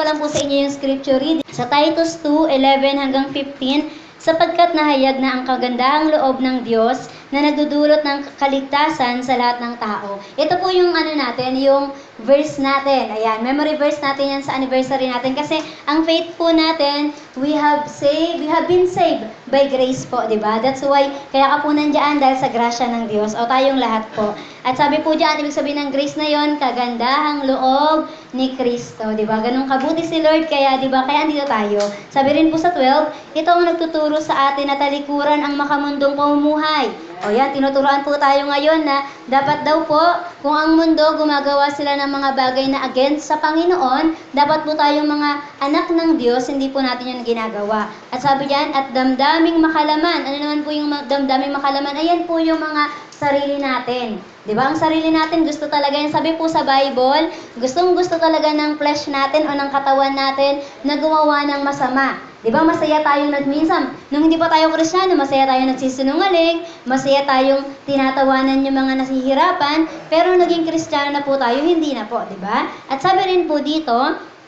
ko lang po sa inyo yung scripture reading sa Titus 2:11 hanggang 15, sapagkat nahayag na ang kagandahang loob ng Diyos na nagdudulot ng kaligtasan sa lahat ng tao. Ito po yung yung verse natin. Ayan, memory verse natin yan sa anniversary natin kasi ang faith po natin, we have been saved by grace po, di ba? That's why, kaya ka po nandiyan dahil sa grasya ng Diyos o tayong lahat po. At sabi po diyan, ibig sabihin ng grace na yon, kagandahang loob ni Kristo, di ba? Ganun kabuti si Lord, kaya di ba? Kaya andito tayo. Sabi rin po sa 12, ito ang nagtuturo sa atin na talikuran ang makamundong pamumuhay. O yan, tinuturuan po tayo ngayon na dapat daw po, kung ang mundo gumagawa sila ng mga bagay na against sa Panginoon, dapat po tayong mga anak ng Diyos, hindi po natin yan ginagawa. At sabi diyan, at damdaming makalaman. Ano naman po yung damdaming makalaman? Ayan po yung mga sarili natin. Di ba? Ang sarili natin, gusto talaga yan. Sabi po sa Bible, gustong-gusto talaga ng flesh natin o ng katawan natin na gumawa ng masama. Di ba? Masaya tayong minsan, nung hindi pa tayo Kristiyano, masaya tayong nagsisinungaling, masaya tayong tinatawanan yung mga nasihirapan, pero naging Kristiyano na po tayo, hindi na po, di ba? At sabi rin po dito,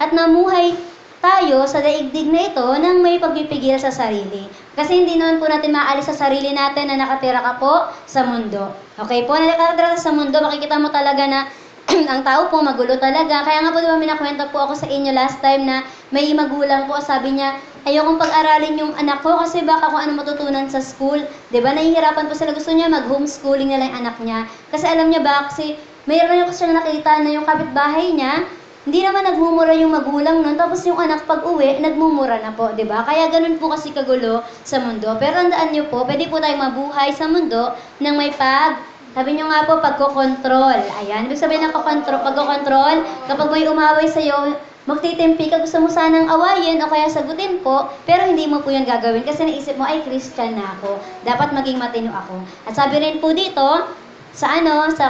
at namuhay tayo sa daigdig na ito nang may pagpipigil sa sarili. Kasi hindi naman po natin maalis sa sarili natin na nakatira ka po sa mundo. Okay po, nakatira ka sa mundo, makikita mo talaga na ang tao po magulo talaga. Kaya nga po diba minakwento po ako sa inyo last time na may magulang po, sabi niya, ayokong pag-aralin yung anak ko kasi baka kung ano matutunan sa school. Diba, nahihirapan po sila, gusto niya mag-homeschooling nila yung anak niya. Kasi alam niya ba, kasi mayroon yung siya nakita na yung kapitbahay niya, hindi naman nagmumura yung magulang nun, tapos yung anak pag-uwi, nagmumura na po, di ba? Kaya ganun po kasi kagulo sa mundo. Pero tandaan nyo po, pwede po tayong mabuhay sa mundo nang may sabi nyo nga po, pagkokontrol. Ayan, ibig sabihin ng pagkokontrol, kapag may umaway sa'yo, magtitimpi ka, gusto mo sanang awayin o kaya sagutin po, pero hindi mo po yun gagawin kasi naisip mo, ay, Christian na ako. Dapat maging matino ako. At sabi rin po dito, sa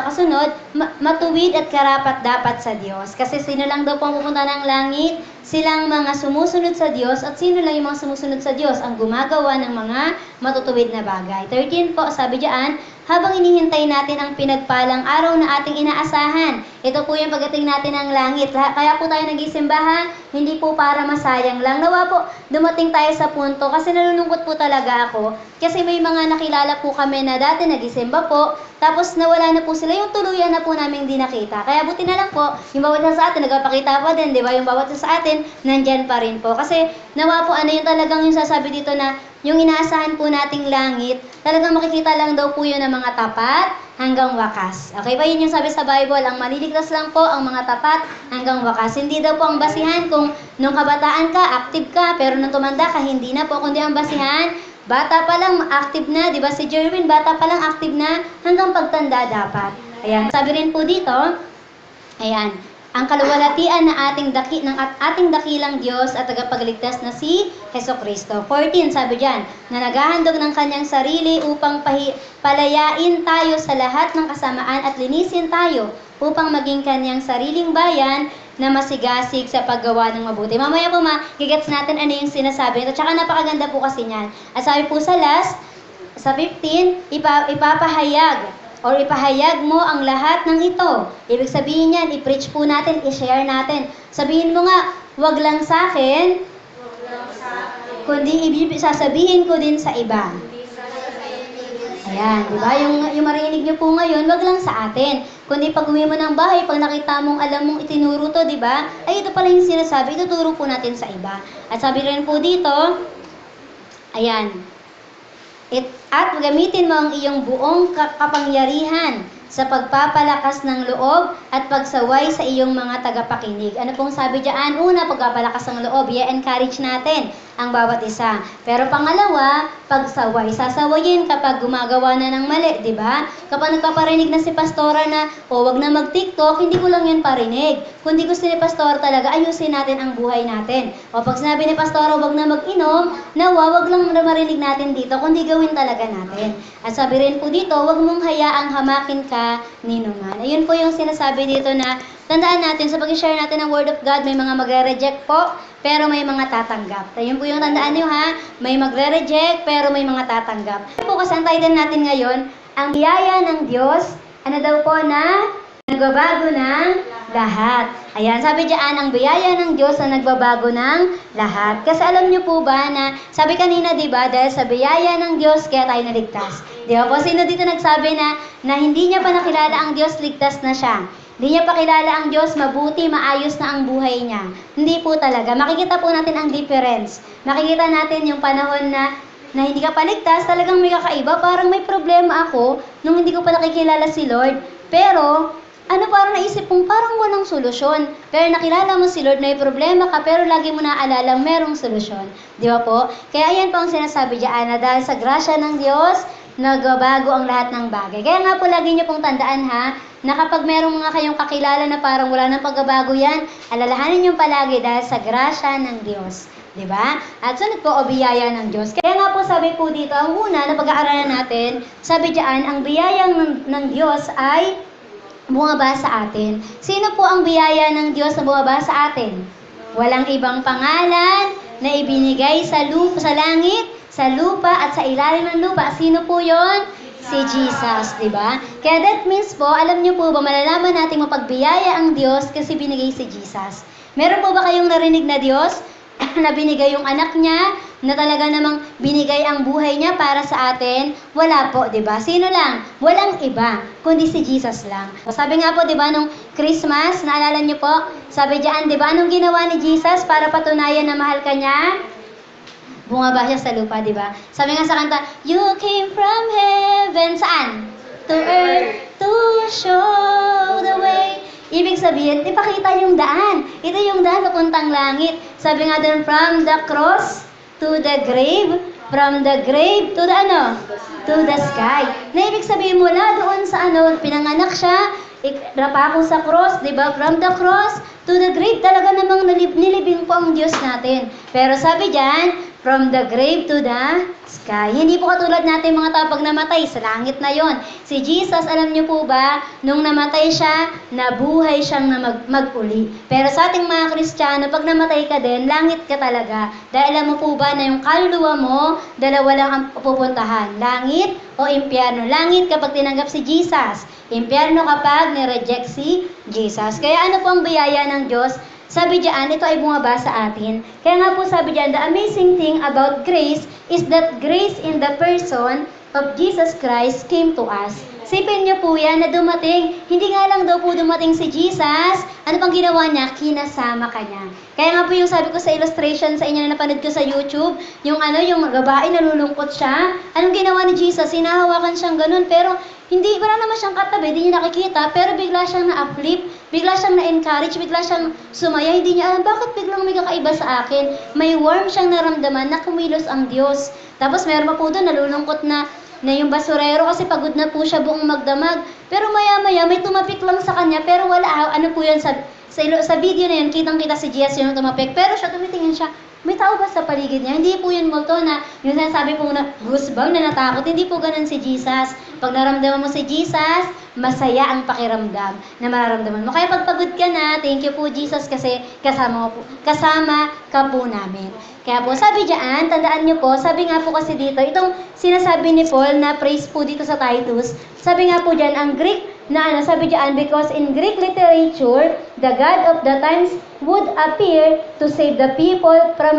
kasunod, matuwid at karapat dapat sa Diyos. Kasi sino lang daw po ang pupunta ng langit? Silang mga sumusunod sa Diyos. At sino lang yung mga sumusunod sa Diyos? Ang gumagawa ng mga matutuwid na bagay. 13 po, sabi diyan, habang inihintay natin ang pinagpalang araw na ating inaasahan. Ito po yung pagdating natin ng langit. Kaya po tayo nag-isimbahan, hindi po para masayang lang. Nawa po, dumating tayo sa punto, kasi nalulungkot po talaga ako. Kasi may mga nakilala po kami na dati nag-isimba po, tapos nawala na po sila, yung tuluyan na po namin di nakita. Kaya buti na lang po, yung bawat isa sa atin, nagpapakita pa din, di ba? Yung bawat isa sa atin, nandyan pa rin po. Kasi nawa po, yung talagang yung sasabi dito na, yung inaasahan po nating langit, talagang makikita lang daw po yun ng mga tapat hanggang wakas. Okay ba? Yun yung sabi sa Bible, ang maliligtas lang po ang mga tapat hanggang wakas. Hindi daw po ang basihan kung nung kabataan ka, active ka, pero nung tumanda ka, hindi na po. Kundi ang basihan, bata pa lang active na, di ba si Jerwin, bata pa lang active na, hanggang pagtanda dapat. Ayan, sabi rin po dito, ayan, ang kaluwalhatian na ating dakilang Diyos at tagapagligtas na si Hesukristo. 14, sabi diyan, na naghahandog ng kanyang sarili upang palayain tayo sa lahat ng kasamaan at linisin tayo upang maging kanyang sariling bayan na masigasig sa paggawa ng mabuti. Mamaya po magigets natin ano yung sinasabi nito. Tsaka napakaganda po kasi niyan. At sabi po sa last, sa 15, ipahayag mo ang lahat ng ito. Ibig sabihin yan, i-preach po natin, i-share natin. Sabihin mo nga, wag lang sa akin, kundi sasabihin ko din sa iba. Ayan, di ba? Yung marinig nyo po ngayon, wag lang sa atin. Kundi pag uwi mo ng bahay, pag nakita mong alam mong itinuro to, di ba? Ay, ito pala yung sinasabi, ituturo po natin sa iba. At sabi rin po dito, ayan, at gamitin mo ang iyong buong kapangyarihan sa pagpapalakas ng loob at pagsaway sa iyong mga tagapakinig. Ano pong sabi diyan? Una, pagpapalakas ng loob, i-encourage natin ang bawat isa. Pero pangalawa, pagsaway. Sasawayin kapag gumagawa na ng mali, di ba? Kapag nagpaparinig na si pastora na, wag na mag-TikTok, hindi ko lang yan parinig. Kundi gusto ni pastor talaga, ayusin natin ang buhay natin. O pag sinabi ni pastora, wag na mag-inom, wag lang marinig natin dito, kundi gawin talaga natin. At sabi rin po dito, wag mong hayaang hamakin ka ni numan. Ayun po yung sinasabi dito na tandaan natin, sa pag-share natin ng Word of God, may mga magre-reject po, pero may mga tatanggap. Ayun po yung tandaan nyo ha, may magre-reject, pero may mga tatanggap. Ayun po kasi ang title natin ngayon, ang biyaya ng Diyos, ano daw po na nagbabago ng lahat. Ayan, sabi diyan, ang biyaya ng Diyos na nagbabago ng lahat. Kasi alam niyo po ba na, sabi kanina, di ba, dahil sa biyaya ng Diyos, kaya tayo naligtas. Di ba po, sino dito nagsabi na hindi niya pa nakilala ang Diyos, ligtas na siya? Hindi niya pa kilala ang Diyos, mabuti, maayos na ang buhay niya. Hindi po talaga. Makikita po natin ang difference. Makikita natin yung panahon na hindi ka paligtas, talagang may kakaiba. Parang may problema ako nung hindi ko pa nakikilala si Lord. Pero, parang naisip kong parang walang solusyon. Pero nakilala mo si Lord, may problema ka, pero lagi mo naaalala merong solusyon. Di ba po? Kaya ayan po ang sinasabi diyan na dahil sa grasya ng Diyos, nagbabago ang lahat ng bagay. Kaya nga po lagi niyo pong tandaan na kapag merong mga kayong kakilala na parang wala nang pagbabago yan, alalahanin niyo palagi dahil sa grasya ng Diyos. Diba? At sunod po, o biyaya ng Diyos. Kaya nga po sabi po dito, ang una na pag-aaralan natin, sabi diyan, ang biyayang ng Diyos ay bumaba sa atin. Sino po ang biyaya ng Diyos na bumaba sa atin? Walang ibang pangalan na ibinigay sa langit, sa lupa at sa ilalim ng lupa. Sino po yon? Si Jesus, di ba? Kaya that means po, alam niyo po ba, malalaman natin mapagbiyaya ang Diyos kasi binigay si Jesus. Meron po ba kayong narinig na Diyos na binigay yung anak niya, na talaga namang binigay ang buhay niya para sa atin? Wala po, di ba? Sino lang? Walang iba, kundi si Jesus lang. Sabi nga po, di ba, nung Christmas, naalala niyo po, sabi diyan, di ba, anong ginawa ni Jesus para patunayan na mahal ka niya? Bumaba siya sa lupa, di ba? Sabi nga sa kanta, you came from heaven, saan? To earth, to show the way. Ibig sabihin, ipakita yung daan. Ito yung daan papuntang langit. Sabi nga doon, from the cross to the grave, from the grave to the to the sky. Na ibig sabihin, mula doon sa pinanganak siya, napako sa cross, di ba? From the cross to the grave, talaga namang nilibing po ang Diyos natin. Pero sabi diyan, from the grave to the sky. Hindi po katulad natin mga tao pag namatay, sa langit na yon. Si Jesus, alam niyo po ba, nung namatay siya, nabuhay siyang na mag-uli. Pero sa ating mga Kristiyano, pag namatay ka din, langit ka talaga. Dahil alam mo po ba na yung kaluluwa mo, dalawa lang ang pupuntahan, langit o impyerno. Langit kapag tinanggap si Jesus, impyerno kapag nireject si Jesus. Kaya ano po ang biyaya ng Diyos? Sabi diyan, ito ay bumaba sa atin. Kaya nga po sabi diyan, the amazing thing about grace is that grace in the person of Jesus Christ came to us. Sipin niyo po yan na dumating. Hindi nga lang daw po dumating si Jesus. Ano pang ginawa niya? Kinasama ka niya. Kaya nga po yung sabi ko sa illustration sa inyo na napanood ko sa YouTube, yung babae nalulungkot siya. Anong ginawa ni Jesus? Hinahawakan siyang ganun. Pero wala naman siyang katabi, hindi niya nakikita. Pero bigla siyang na-uplift, bigla siyang na-encourage, bigla siyang sumaya. Hindi niya alam, bakit biglang may kakaiba sa akin? May warm siyang naramdaman na kumilos ang Diyos. Tapos meron pa po doon, nalulungkot na yung basurero kasi pagod na po siya buong magdamag. Pero maya-maya may tumapik lang sa kanya, pero wala, ano po yan, sa video na yun, kitang-kita si Jesus yung tumapik. Pero siya, tumitingin siya, may tao ba sa paligid niya? Hindi po yun multo na, yung sinasabi po na goosebump na natakot, hindi po ganun si Jesus. Pag naramdaman mo si Jesus, masaya ang pakiramdam na mararamdaman mo. Kaya pag pagod ka na, thank you po Jesus kasi kasama ka po namin. Kaya po sabi diyan, tandaan niyo po, sabi nga po kasi dito, itong sinasabi ni Paul na praise po dito sa Titus, sabi nga po diyan, ang Greek na sabi diyan, because in Greek literature, the God of the times would appear to save the people from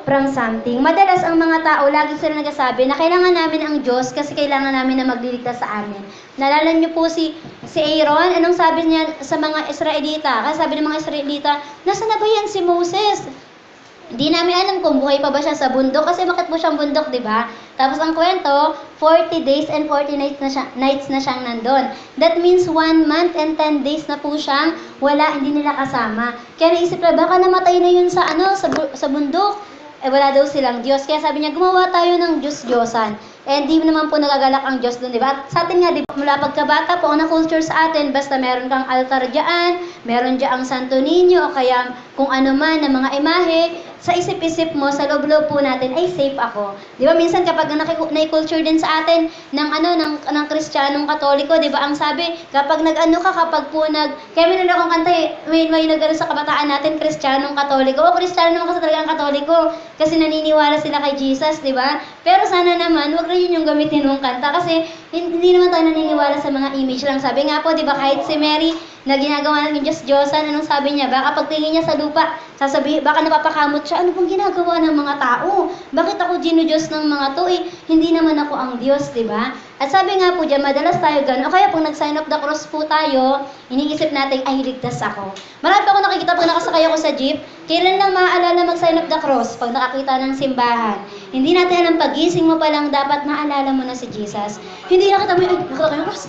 from something. Madalas ang mga tao, lagi sila nagsasabi na kailangan namin ang Diyos kasi kailangan namin na magliligtas sa amin. Nalala niyo po si Aaron, anong sabi niya sa mga Israelita? Kasi sabi ng mga Israelita, nasaan na ba yan si Moses? Hindi namin alam kung buhay pa ba siya sa bundok kasi bakit po siyang bundok, di ba? Tapos ang kwento, 40 days and 40 nights na siyang nandun. That means 1 month and 10 days na po siyang hindi nila kasama. Kaya naisip na, baka namatay na yun sa bundok. Wala daw silang Diyos. Kaya sabi niya, gumawa tayo ng Diyos-Diyosan. Di naman po nagagalak ang Diyos doon, di ba? At sa atin nga, di ba, mula pagkabata po, ang na-culture sa atin, basta meron kang altar dyan, meron dyan ang Santo Niño, o kaya kung ano man, na mga imahe, sa isip-isip mo, sa loob-loob po natin, ay safe ako. Di ba, minsan kapag na-culture din sa atin, ng Kristiyanong Katoliko, di ba, ang sabi, kapag kaya may nila akong kanta may nag sa kabataan natin, Kristiyanong Katoliko, o Kristiyano naman kasi talaga ang Katoliko, kasi naniniwala sila kay Jesus, di ba? Pero sana naman, wag na yun yung gamitin mong kanta kasi hindi naman tayo naniniwala sa mga image lang. Sabi nga po, di ba, kahit si Mary na ginagawa ng Diyos-Diyosan, anong sabi niya? Baka pagtingin niya sa lupa, sasabihin, baka napapakamot siya, ano bang ginagawa ng mga tao? Bakit ako Diyos ng mga to? Hindi naman ako ang Diyos, di ba? At sabi nga po dyan, madalas tayo gano'n. O kaya pag nag-sign of the cross po tayo, iniisip natin, ay, ligtas ako. Marami pa ako nakikita pag nakasakay ako sa jeep, kailan lang maaalala mag-sign of the cross pag nakakita ng simbahan. Hindi natin alam, pagising mo pa lang, dapat maalala mo na si Jesus. Hindi nakita mo, ay, nakita kayo cross.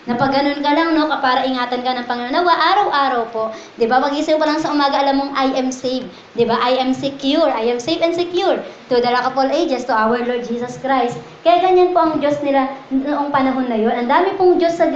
Napag ganun ka lang, no, para ingatan ka ng Panginoon. Nawa, araw-araw po. Di ba? Pagising pa lang sa umaga, alam mong, I am saved. Di ba? I am secure. I am safe and secure. To the rock of all ages, to our Lord Jesus Christ. Kaya ganyan po ang Diyos nila noong panahon na yun. Ang dami pong Diyos sa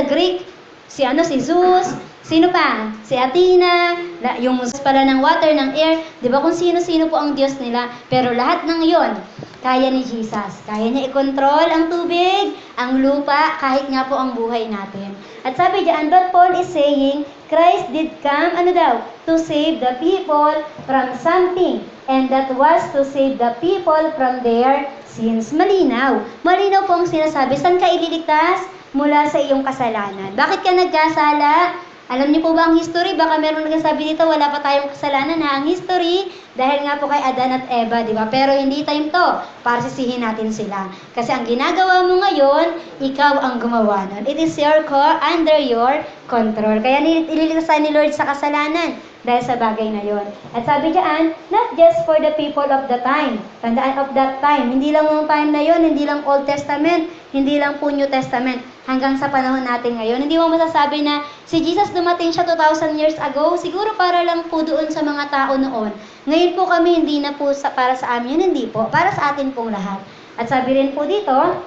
Greek. Si Zeus. Sino pa? Si Athena. Yung Zeus pala ng water, ng air. Di ba? Kung sino-sino po ang Diyos nila. Pero lahat ng yon kaya ni Jesus. Kaya niya i-control ang tubig, ang lupa, kahit nga po ang buhay natin. At sabi diyan, but Paul is saying, Christ did come, ano daw? To save the people from something. And that was to save the people from their sins. Malinaw. Malinaw po ang sinasabi. Saan ka ililigtas? Mula sa iyong kasalanan. Bakit ka nagkasala? Alam niyo po ba ang history? Baka meron nagsasabi dito, wala pa tayong kasalanan na ang history dahil nga po kay Adan at Eva, di ba? Pero hindi time to para sisihin natin sila. Kasi ang ginagawa mo ngayon, ikaw ang gumawa nun. It is under your control. Kaya ililigtasan ni Lord sa kasalanan dahil sa bagay na yon. At sabi diyan, not just for the people of the time. Tandaan of that time. Hindi lang yung time na yon, hindi lang Old Testament, hindi lang po New Testament. Hanggang sa panahon natin ngayon. Hindi mo masasabi na si Jesus dumating siya 2,000 years ago, siguro para lang po doon sa mga tao noon. Ngayon po kami, hindi na po para sa amin, hindi po. Para sa atin pong lahat. At sabi rin po dito,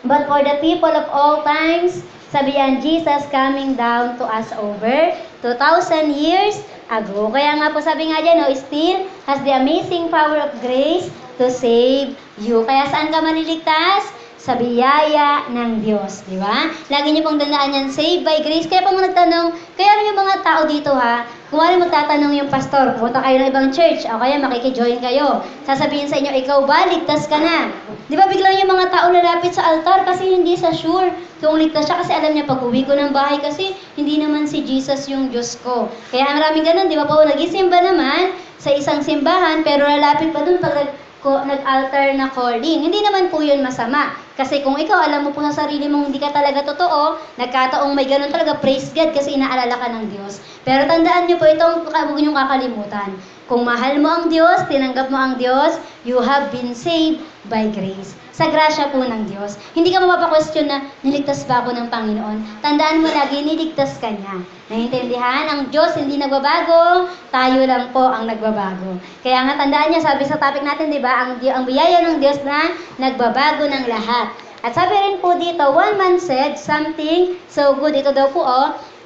but for the people of all times, sabi yan, Jesus coming down to us over 2,000 years ago. Kaya nga po sabi nga dyan, no, still has the amazing power of grace to save you. Kaya saan ka maliligtas? Sa biyaya ng Diyos, di ba? Lagi niyo pong dandaan yan, saved by grace. Kaya pag nagtanong, kaya yung mga tao dito ha, kung wala magtatanong yung pastor, pumunta kayo ng ibang church, o kaya makikijoin kayo. Sasabihin sa inyo, ikaw ba, ligtas ka na? Di ba biglang yung mga tao lalapit sa altar kasi hindi sa sure kung ligtas siya kasi alam niya, pag uwi ko ng bahay kasi hindi naman si Jesus yung Diyos ko. Kaya maraming ganun, di ba po, nagisimba naman sa isang simbahan, pero lalapit pa dun pag nag-altar na calling. Hindi naman po yun masama. Kasi kung ikaw alam mo po sa sarili mong hindi ka talaga totoo, nagkataong may ganun talaga, praise God kasi inaalala ka ng Diyos. Pero tandaan nyo po, itong huwag niyong kakalimutan. Kung mahal mo ang Diyos, tinanggap mo ang Diyos, you have been saved by grace. Sa grasya po ng Diyos. Hindi ka mapapa-question na, niligtas ba ako ng Panginoon? Tandaan mo lagi, niligtas ka niya. Naintindihan? Ang Diyos hindi nagbabago, tayo lang po ang nagbabago. Kaya nga tandaan niya, sabi sa topic natin, di ba, ang biyaya ng Diyos na nagbabago ng lahat. At sabi rin po dito, one man said something so good. Ito daw po,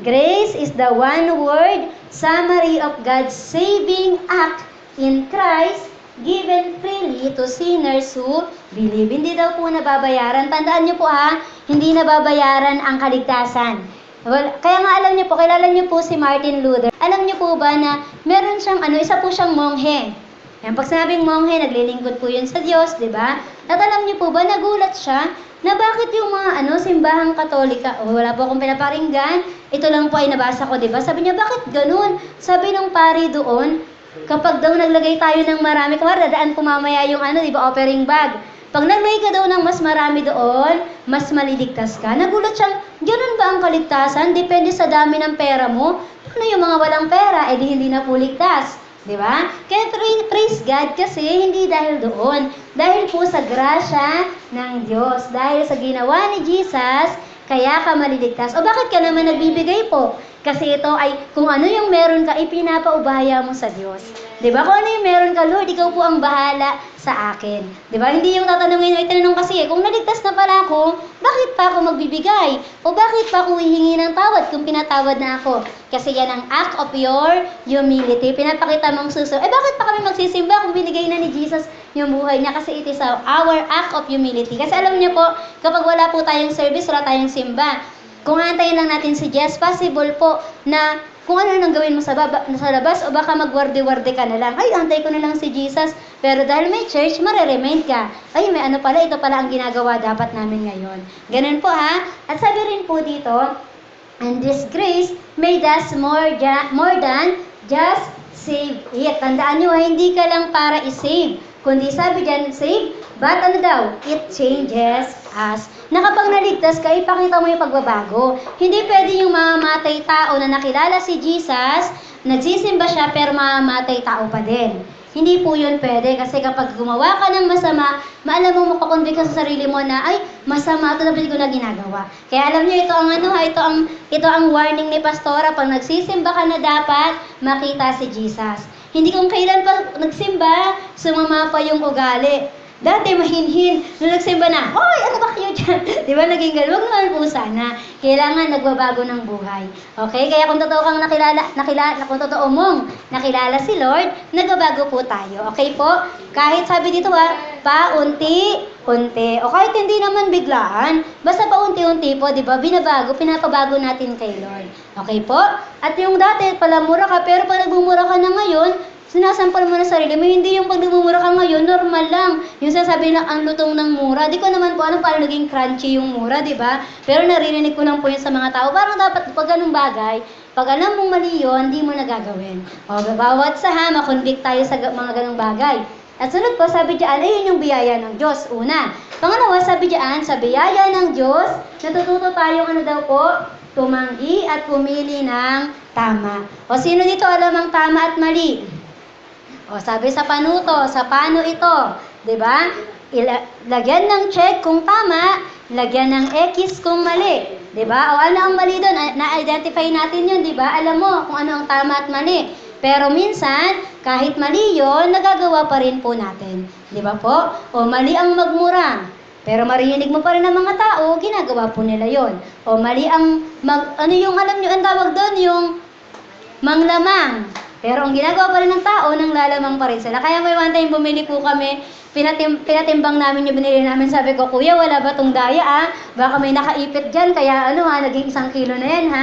grace is the one word summary of God's saving act in Christ given freely to sinners who believe. Hindi daw po nababayaran. Tandaan niyo po hindi nababayaran ang kaligtasan. Well, kaya nga alam niyo po, kilala niyo po si Martin Luther. Alam niyo po ba na meron siyang isa po siyang monghe. Yan, pag sinabing monghe, naglilingkod po yun sa Diyos, di ba? At alam niyo po ba, nagulat siya na bakit yung mga simbahang katolika, wala po akong pinaparinggan, ito lang po ay nabasa ko, di ba? Sabi niya, bakit ganun? Sabi nung pari doon, kapag daw naglagay tayo ng marami, kumara, dadaan po mamaya yung di ba, offering bag. Pag naglagay ka daw ng mas marami doon, mas maliligtas ka. Nagulat siyang, ganun ba ang kaligtasan? Depende sa dami ng pera mo. Ano yung mga walang pera, di hindi na po ligtas. Di ba? Kaya praise God kasi hindi dahil doon. Dahil po sa grasya ng Diyos. Dahil sa ginawa ni Jesus, kaya ka maliligtas. O bakit ka naman nagbibigay po? Kasi ito ay kung ano yung meron ka, ipinapaubaya mo sa Diyos. Diba? Kung ano yung meron ka, Lord, ikaw po ang bahala sa akin. Diba? Hindi yung tatanungin, ay tinanong kasi kung naligtas na pala ako, bakit pa ako magbibigay? O bakit pa ako hihingi ng tawad kung pinatawad na ako? Kasi yan ang act of your humility. Pinapakita mong suso. Bakit pa kami magsisimba kung binigay na ni Jesus yung buhay niya? Kasi it is our act of humility. Kasi alam niyo po, kapag wala po tayong service, wala tayong simba. Kung antayin lang natin si Jesus, possible po na kung ano nang gawin mo sa labas, o baka magwarde-warde ka na lang. Ay, antay ko na lang si Jesus. Pero dahil may church, mareremind ka. Ay, may ano pala, ito pala ang ginagawa dapat namin ngayon. Ganun po ha. At sabi rin po dito, and this grace made us more than just save it. Tandaan nyo, hindi ka lang para i-save. Kundi sabi dyan, save, but ano daw? It changes us. Na kapag naligtas ka, ipakita mo yung pagbabago. Hindi pwede yung mamamatay tao na nakilala si Jesus, nagsisimba siya, pero mamamatay tao pa din. Hindi po yun pwede kasi kapag gumawa ka ng masama, maalam mo makakonvict ka sa sarili mo na, ay, masama ito na ko na ginagawa. Kaya alam niyo, ito ang warning ni Pastora, pag nagsisimba ka na dapat, makita si Jesus. Hindi kung kailan pa nagsimba, sumama pa yung ugali. Dati mahinhin, nung nagsimba na, hoy, ano ba kayo dyan? Di ba naging gano'n? Huwag naman po sana. Kailangan nagbabago ng buhay. Okay? Kaya kung totoo kang kung totoo mong nakilala si Lord, nagbabago po tayo. Okay po? Kahit sabi dito paunti-unti. O kahit hindi naman biglaan, basta paunti-unti po, di ba? Pinapabago natin kay Lord. Okay po? At yung dati, palamura ka, pero pag nagmumura ka na ngayon, sinasampal mo na sarili mo, hindi yung pag nagmumura ka ngayon, normal lang. Yung sasabi lang, ang lutong ng mura. Di ko naman po alam paano naging crunchy yung mura, di ba? Pero naririnig ko lang po yun sa mga tao. Parang dapat pag ganung bagay, pag alam mong mali yun, hindi mo nagagawin. O, bawat makonvict tayo sa mga ganung bagay. At sunod po, sabi diyan, ayun yung biyaya ng Diyos. Una. Pangalawa, sabi diyan, sa biyaya ng Diyos, natututo tayong tumanggi at pumili ng tama. O, sino dito alam ang tama at mali? O, sabi sa panuto, sa paano ito, 'di ba? Lagyan ng check kung tama, lagyan ng X kung mali, 'di ba? O ano ang mali doon? Na-identify natin 'yun, 'di ba? Alam mo kung ano ang tama at mali. Pero minsan, kahit mali 'yon, nagagawa pa rin po natin, 'di ba po? O mali ang magmura. Pero marinig mo pa rin ng mga tao, ginagawa po nila 'yon. O mali ang ano yung alam niyo ang tawag doon, yung manglamang. Pero ang ginagawa pa rin ng tao, nang lalamang pa rin sila. Kaya may one time bumili po kami, pinatimbang namin yung binili namin. Sabi ko, kuya, wala ba tong daya Baka may nakaipit dyan, kaya naging 1 kilo na yan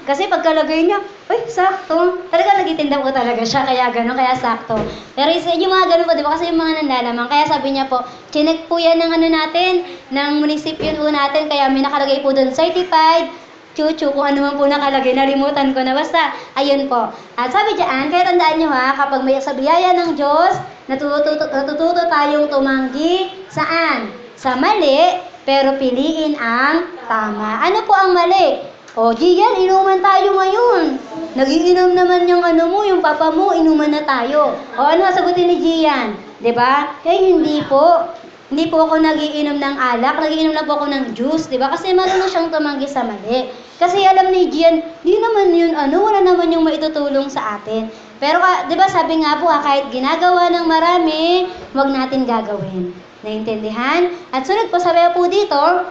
Kasi pagkalagay niya, ay, sakto. Talaga nagitinda po talaga siya, kaya gano'n, kaya sakto. Pero yung mga gano'n po, di ba? Kasi yung mga nanlalamang. Kaya sabi niya po, chinek po yan ng natin, ng munisipyo po natin, kaya may nakalagay po doon, certified, chuchu, kung ano man po nakalagay, nalimutan ko na. Basta, ayun po. At sabi diyan, kaya tandaan nyo kapag may sa biyaya ng Diyos, natututo tayong tumanggi, saan? Sa mali, pero piliin ang tama. Ano po ang mali? O, Gian, inuman tayo ngayon. Nagiinom naman yung yung papa mo, inuman na tayo. O, ano sagutin ni Gian? 'Di ba? Hindi po. Hindi po ako nagiinom ng alak, nagiinom lang po ako ng juice, di ba? Kasi marunong siyang tumanggi sa mali. Kasi alam ni Gian, di naman yun, wala naman yung maitutulong sa atin. Pero, di ba, sabi nga po, kahit ginagawa ng marami, huwag natin gagawin. Naintindihan? At sunod po, sabi po dito,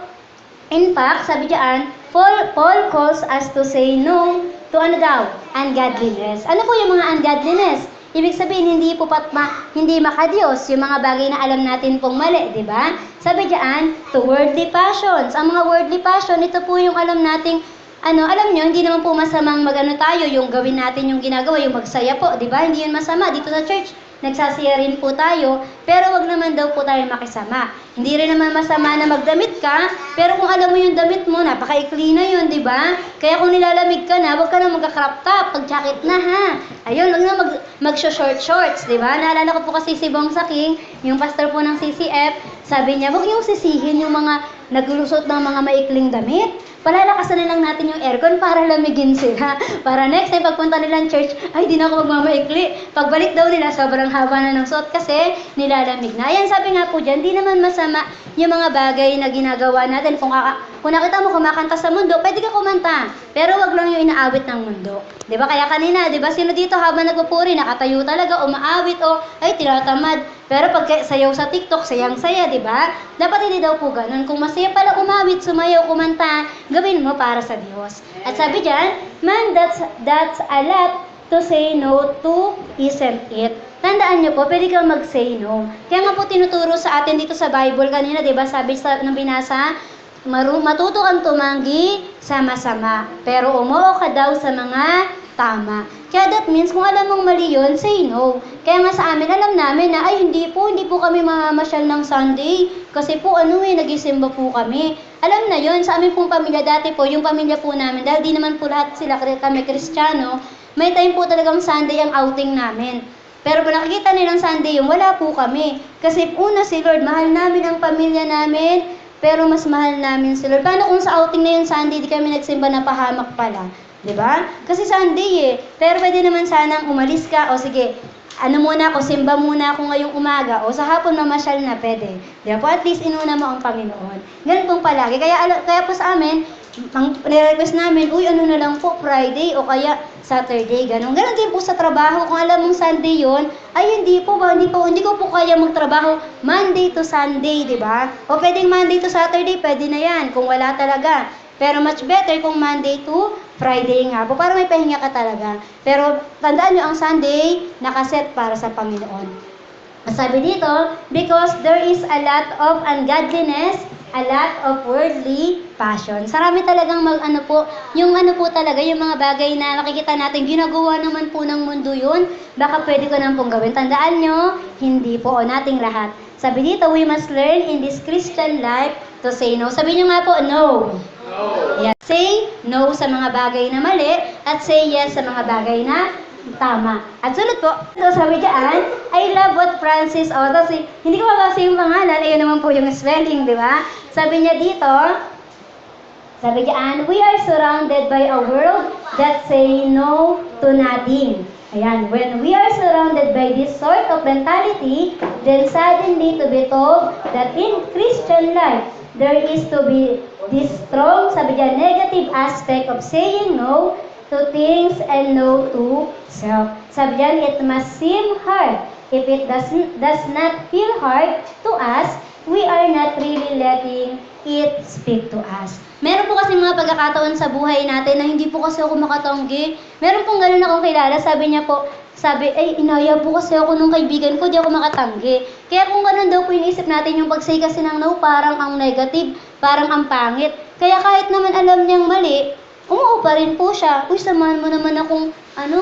in fact, sabi diyan, Paul calls us to say no to ungodliness. Ano po yung mga ungodliness? Ibig sabihin, hindi makadiyos yung mga bagay na alam natin pong mali, di ba? Sabi diyan, to worldly passions. Ang mga worldly passion, ito po yung alam nating, alam nyo, hindi naman po masamang tayo, yung gawin natin yung ginagawa, yung magsaya po, di ba? Hindi yun masama. Dito sa church, nagsasaya rin po tayo, pero wag naman daw po tayo makisama. Hindi rin naman masama na magdamit ka, pero kung alam mo yung damit mo, napakaikli na yun, di ba? Kaya kung nilalamig ka na, wag ka na magka-crop top, pag-jacket na Ayun, wag na mag-short shorts, di ba? Naalala ko po kasi si Bong Saking, yung pastor po ng CCF, sabi niya, wag yung sisihin yung mga naglusot ng mga maikling damit. Palalakasan na lang natin yung aircon para lamigin sila. Para next time pagpunta nila ng church, ay di na ako magmamaikli. Pagbalik daw nila, sobrang haba na ng suot kasi nilalamig na. Ayan, sabi nga po dyan, di naman masama yung mga bagay na ginagawa natin. Kung nakita mo kumakanta sa mundo, pwede ka kumanta. Pero wag lang yung inaawit ng mundo. Diba? Kaya kanina, diba, sino dito habang nagpupuri, nakatayo talaga, umaawit o ay tinatamad. Pero pag sayaw sa TikTok, sayang-saya, diba? Dapat hindi daw po ganun. Kung masaya pala umawit, sumayaw, kumanta, gawin mo para sa Diyos. At sabi dyan, man, that's a lot to say no to, isn't it? Tandaan nyo po, pwede kang mag-say no. Kaya nga po tinuturo sa atin dito sa Bible kanina, diba? Sabi nang binasa, matuto kang tumanggi sa masama, pero umuo ka daw sa mga tama. Kaya that means, kung alam mong mali yun, say no. Kaya nga sa amin, alam namin na, ay hindi po kami mamamasyal ng Sunday. Kasi po nagisimba po kami. Alam na yun, sa amin pong pamilya dati po, yung pamilya po namin, dahil di naman po lahat sila kami Kristiyano, may time po talagang Sunday ang outing namin. Pero kung nakikita nilang Sunday yung wala po kami. Kasi una si Lord, mahal namin ang pamilya namin, pero mas mahal namin si Lord. Paano kung sa outing na yun Sunday, di kami nagsimba na pahamak pala? Diba? Kasi Sunday Pero pwede naman sanang umalis ka, o sige, muna ako, simba muna ako ngayong umaga, o sa hapon mamasyal na, pwede. Diba po? At least inuna mo ang Panginoon. Ganun pong palagi. Kaya po sa amin, ang nire-request namin, na lang po, Friday o kaya Saturday, ganun. Ganun din po sa trabaho. Kung alam mong Sunday yon, ay hindi ko po kaya magtrabaho Monday to Sunday, di ba? O pwedeng Monday to Saturday, pwede na yan, kung wala talaga. Pero much better kung Monday to Friday nga po, para may pahinga ka talaga. Pero tandaan nyo, ang Sunday, nakaset para sa Panginoon. Sabi dito, because there is a lot of ungodliness, a lot of worldly passion. Sarami talagang yung talaga, yung mga bagay na makikita natin, ginagawa naman po ng mundo yun, baka pwede ko nang pong gawin. Tandaan nyo, hindi po nating lahat. Sabi dito, we must learn in this Christian life to say no. Sabi nyo nga po, no. Yes. Say no sa mga bagay na mali at say yes sa mga bagay na tama. At sunod po, ito sabi dyan, I love what Francis Otto, hindi ko mabasa yung pangalan, ayun naman po yung spelling, di ba? Sabi niya dito, sabi dyan, we are surrounded by a world that say no to nothing. Ayan, when we are surrounded by this sort of mentality, then suddenly to be told that in Christian life, there is to be this strong, sabi dyan, negative aspect of saying no to things and no to self. Sabi dyan, it must seem hard. If it does not feel hard to us, we are not really letting it speak to us. Meron po kasi mga pagkakataon sa buhay natin na hindi po kasi ako makatanggi. Meron pong ganun akong kilala, sabi, inaya po kasi ako nung kaibigan ko, di ako makatanggi. Kaya kung ganun daw po iniisip natin, yung pag-say kasi ng no, parang ang negative, parang ang pangit. Kaya kahit naman alam niyang mali, umuo pa rin po siya. Uy, samahan mo naman akong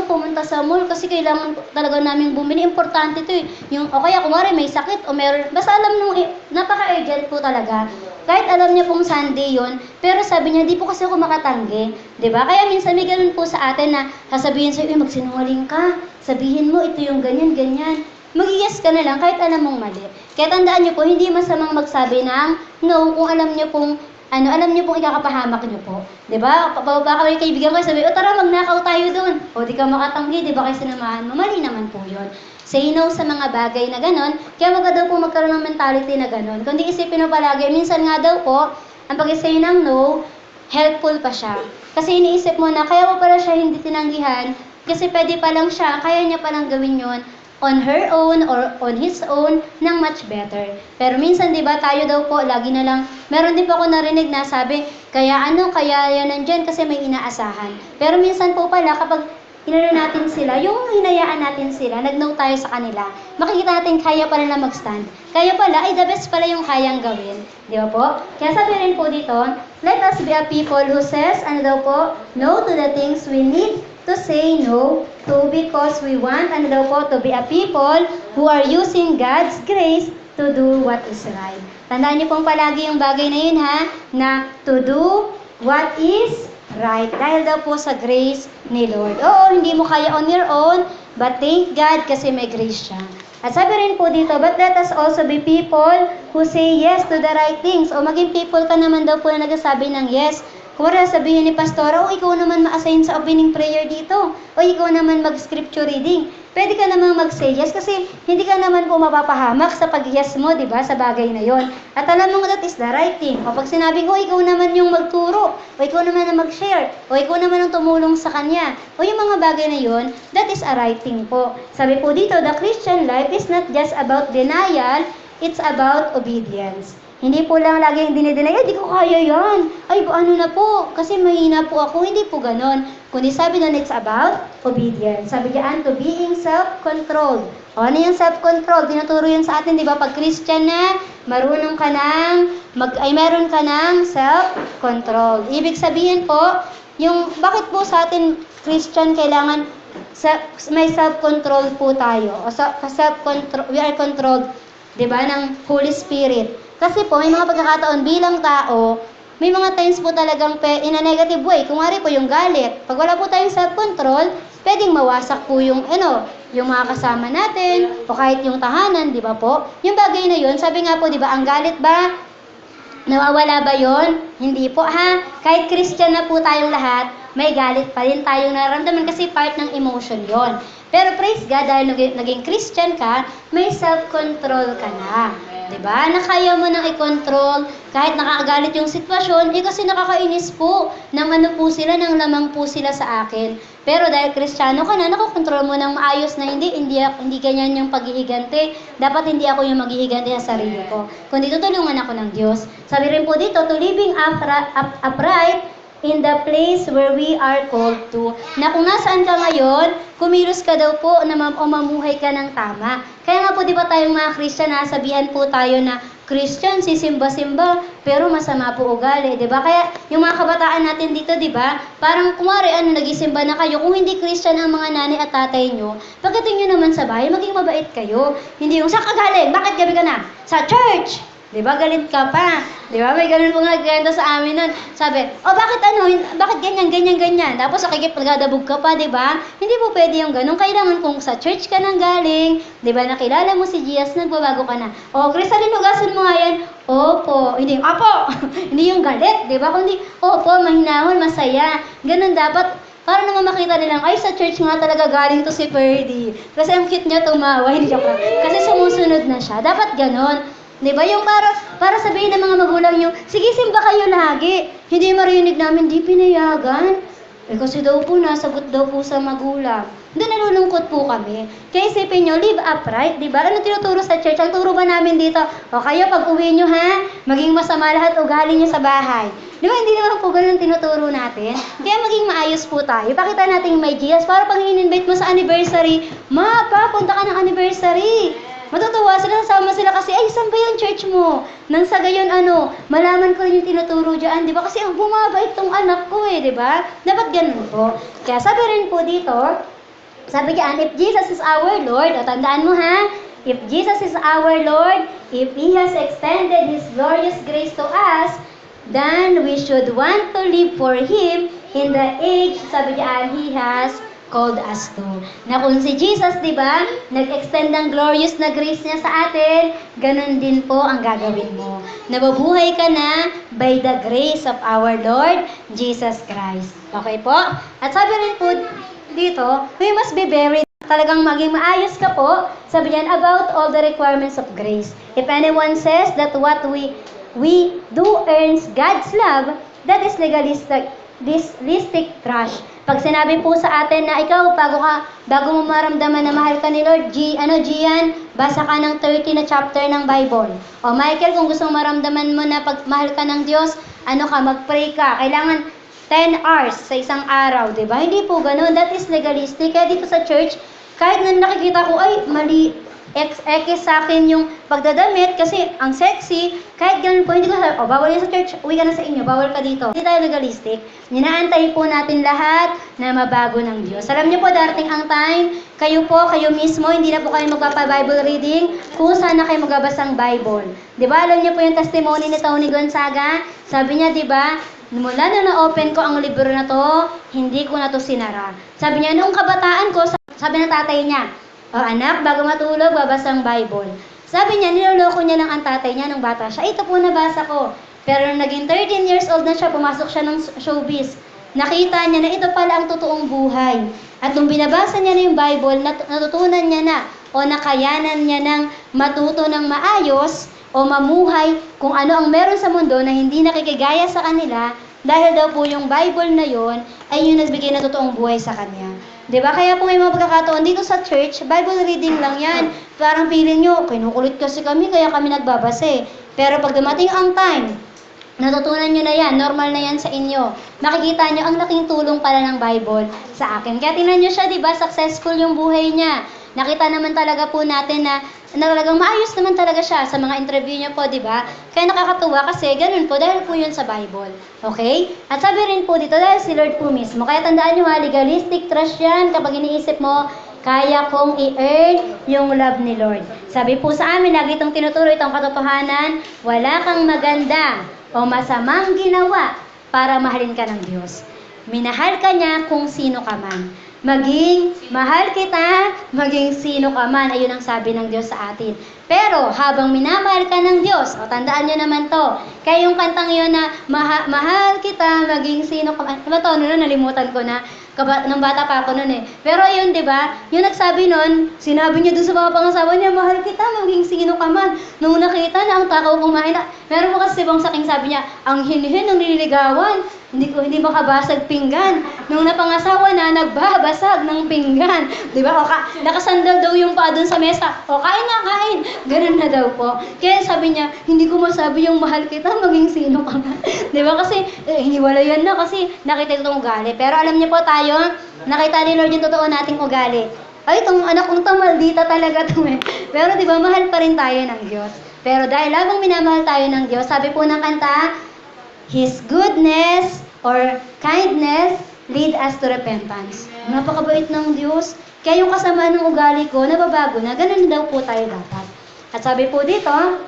pumunta sa mall kasi kailangan talaga namin bumili. Importante ito o kaya kumari may sakit o meron, basta alam nung napaka-urgent po talaga. Kahit alam niya pong Sunday yon, pero sabi niya, di po kasi ako makatanggi. Diba? Kaya minsan may ganun po sa atin na sasabihin sa'yo, magsinungaling ka. Sabihin mo, ito yung ganyan, ganyan. Mag-yes ka na lang kahit alam mong mali. Kaya tandaan niyo po, hindi masamang magsabi ng no kung alam niyo pong ikakapahamak niyo po. Diba? Baka may kaibigan ko, sabi, tara, magnakaw tayo doon. O, di ka makatanggi, di ba kayo sinamahan mo? Mali naman po yun. Say no sa mga bagay na ganon. Kaya daw po magkaroon ng mentality na ganon. Kundi isipin mo palagi, minsan nga daw po, ang pag-say ng no, helpful pa siya. Kasi iniisip mo na, kaya mo pala siya hindi tinanggihan, kasi pwede pa lang siya, kaya niya palang gawin yon on her own or on his own ng much better. Pero minsan, di ba, tayo daw po, lagi na lang, meron din po ako narinig na sabi, kaya yan nandyan kasi may inaasahan. Pero minsan po pala, kapag natin sila, yung hinayaan natin sila, nag-no tayo sa kanila, makikita natin kaya pala na mag-stand. Kaya pala, the best pala yung kayang gawin. Di ba po? Kaya sabi rin po dito, let us be a people who says, no to the things we need to say no to because we want, to be a people who are using God's grace to do what is right. Tandaan niyo pong palagi yung bagay na yun na to do what is right. Dahil daw po sa grace ni Lord. Oo, hindi mo kaya on your own, but thank God kasi may grace siya. At sabi rin po dito, but let us also be people who say yes to the right things. O maging people ka naman daw po na nagsasabi ng yes. Kung sabihin ni Pastora, ikaw naman ma-assign sa opening prayer dito. O ikaw naman mag-scripture reading. Pwede ka naman mag-say yes kasi hindi ka naman po mapapahamak sa pag-yes mo, di ba, sa bagay na yon. At alam mo that is the right thing. O pag sinabing, ikaw naman yung magturo, o ikaw naman ang mag-share, o ikaw naman ang tumulong sa kanya, o yung mga bagay na yon, that is a right thing po. Sabi po dito, the Christian life is not just about denial, it's about obedience. Hindi po lang laging dinideny, di ko kaya yan. Ay, ano na po, kasi mahina po ako. Hindi po ganon. Kundi sabi doon, it's about obedience. Sabi diyan, to being self-controlled. O ano yung self-control? Tinuturo yan sa atin, di ba? Pag Christian na, meron ka ng self-control. Ibig sabihin po, bakit po sa atin Christian, kailangan may self-control po tayo. O self-control, we are controlled, di ba, ng Holy Spirit. Kasi po, may mga pagkakataon bilang tao, may mga times po talagang in a negative way. Kung po yung galit. Pag wala po tayong self-control, pwedeng mawasak po yung mga kasama natin, o kahit yung tahanan, di ba po? Yung bagay na yun, sabi nga po, di ba, ang galit ba, nawawala ba yon? Hindi po ha. Kahit Christian na po tayong lahat, may galit pa rin tayong nararamdaman kasi part ng emotion yon. Pero praise God, dahil naging Christian ka, may self-control ka na. Diba? Na kaya mo nang i-control kahit nakakagalit yung sitwasyon, kasi nakakainis po ng po sila, ng lamang po sila sa akin. Pero dahil Kristiyano ka na, nakokontrol mo ng maayos na hindi ganyan yung paghihigante. Dapat hindi ako yung maghihigante sa sarili ko, kundi tutulungan ako ng Diyos. Sabi rin po dito, to living upright in the place where we are called to. Na kung nasaan ka ngayon, kumilos ka daw po o mamuhay ka ng tama. Kaya nga po, di ba tayong mga Christian, nasabihan po tayo na Christian, sisimba-simba, pero masama po ugali, di ba? Kaya yung mga kabataan natin dito, di ba? Parang kumari, nagisimba na kayo. Kung hindi Christian ang mga nanay at tatay nyo, pagdating nyo naman sa bahay, maging mabait kayo. Hindi yung, saan ka galing? Bakit gabi ka na? Sa church! Di ba? Galit ka pa. Di ba? May ganun po nga nagkwento sa amin nun. Sabi, bakit ganyan? Tapos nakikipagdadabog ka pa, di ba? Hindi po pwede yung ganun. Kailangan kung sa church ka nang galing, di ba? Nakilala mo si Jesus, nagbabago ka na. O, Crisalyn, hugasan mo nga yan. Opo. Hindi yung, apo! Hindi yung galit, di ba? Kundi, opo, mahinahon, masaya. Ganun dapat. Para naman makita nilang, ay, sa church nga talaga galing to si Ferdy. Kasi ang cute niya tumawa, hindi joke lang. Kasi sumusunod na siya. Dapat ganon. Diba? Yung para sabihin ng mga magulang nyo, sige, simba kayo lagi. Hindi marinig namin, di pinayagan. Kasi daw po, nasagot daw po sa magulang. Doon nalulungkot po kami. Kaya isipin nyo, live upright, diba? Ano tinuturo sa church? Ang turo ba namin dito? O kayo, pag uwi nyo ha, maging masama lahat ugali nyo sa bahay. Di ba? Hindi naman po ganun tinuturo natin. Kaya maging maayos po tayo. Pakita natin may Jesus. Para pag in-invite mo sa anniversary, punta ka ng anniversary. Matutuwa sila, sasama sila kasi, ay, saan ba yung church mo? Nang sa gayon, malaman ko rin yung tinuturo dyan, di ba? Kasi bumabait tong anak ko di ba? Dapat ganun po. Kaya sabi rin po dito, sabi dyan, if Jesus is our Lord, tandaan mo ha, if Jesus is our Lord, if He has extended His glorious grace to us, then we should want to live for Him in the age, sabi dyan, He has called us to. Na kung si Jesus, di ba, nag-extend ng glorious na grace niya sa atin, ganun din po ang gagawin mo. Nababuhay ka na by the grace of our Lord Jesus Christ. Okay po? At sabi rin po dito, we must be very talagang maging maayos ka po, sabi niyan, about all the requirements of grace. If anyone says that what we do earns God's love, that is legalistic trash. Pag sinabi po sa atin na ikaw, bago mo maramdaman na mahal ka ni Lord, Gian, basa ka ng 30 na chapter ng Bible. O Michael, kung gusto mo maramdaman mo na pag mahal ka ng Diyos, mag-pray ka. Kailangan 10 hours sa isang araw, di ba? Hindi po ganun. That is legalistic. Kaya dito sa church, kahit na nakikita ko, ay, mali, sa akin yung pagdadamit kasi ang sexy, kahit ganun po, hindi ko sabi, bawal yan sa church, uwi ka na sa inyo, bawal ka dito. Hindi tayo legalistic. Ninaantay po natin lahat na mabago ng Diyos. Alam niyo po, darating ang time, kayo mismo, hindi na po kayo magpapa-Bible reading, kung saan na kayo magbabasang Bible. Di ba, alam niyo po yung testimony ni Tony Gonzaga? Sabi niya, di ba, mula na na-open ko ang libro na to, hindi ko na to sinara. Sabi niya, noong kabataan ko, sabi ng tatay niya, anak, bago matulog, babasang Bible. Sabi niya, niloloko niya lang ang tatay niya nung bata siya. Ito po nabasa ko. Pero nung naging 13 years old na siya, pumasok siya ng showbiz. Nakita niya na ito pala ang totoong buhay. At nung binabasa niya na yung Bible, natutunan niya na o nakayanan niya ng matuto ng maayos o mamuhay kung ano ang meron sa mundo na hindi nakikigaya sa kanila dahil daw po yung Bible na yon ay yung nagbigay na totoong buhay sa kanya. Diba? Kaya po may mga pagkakataon dito sa church, Bible reading lang yan. Parang feeling nyo, kinukulit kasi kami, kaya kami nagbabase. Pero pag dumating ang time, natutunan nyo na yan, normal na yan sa inyo. Makikita nyo ang laking tulong pala ng Bible sa akin. Kaya tingnan nyo siya, diba? Successful yung buhay niya. Nakita naman talaga po natin na talagang maayos naman talaga siya sa mga interview niya po, di ba? Kaya nakakatuwa kasi ganun po, dahil po yun sa Bible. Okay? At sabi rin po dito, dahil si Lord po mismo. Kaya tandaan nyo ha, legalistic trust yan kapag iniisip mo, kaya kong i-earn yung love ni Lord. Sabi po sa amin, lagi itong tinuturo itong katotohanan, wala kang maganda o masamang ginawa para mahalin ka ng Diyos. Minahal ka niya kung sino ka man. Maging mahal kita, maging sino ka man. Ayun ang sabi ng Diyos sa atin. Pero habang minamahal ka ng Diyos, o tandaan nyo naman to, kaya yung kantang yun na mahal kita, maging sino ka man. Diba to, nalimutan ko na. Nung bata pa ako nun eh. Pero yun, di ba? Yung nagsabi nun, sinabi niya dun sa mga pangasawa niya, mahal kita, maging sino ka man. Nung nakita na ang takaw kumain na, meron mo kasi bang saking sabi niya, ang hinhin ng nililigawan, hindi makabasag pinggan. Nung napangasawa na, nagbabasag ng pinggan. Di ba? Nakasandal daw yung paa dun sa mesa. O, kain na, kain. Ganun na daw po. Kaya sabi niya, hindi ko masabi yung mahal kita, maging sino ka man. Di ba? Kasi, hiniwalayan na kasi nakita itong ugali. Pero alam niyo po tayo, nakita ni Lord yung totoo nating ugali. Ay, itong anak kong maldita talaga ito eh. Pero di ba, mahal pa rin tayo ng Diyos. Pero dahil habang minamahal tayo ng Diyos, sabi po ng kanta, His goodness or kindness lead us to repentance. Napakabait ng Diyos. Kaya yung kasama ng ugali ko, nababago na, ganun daw po tayo dapat. At sabi po dito,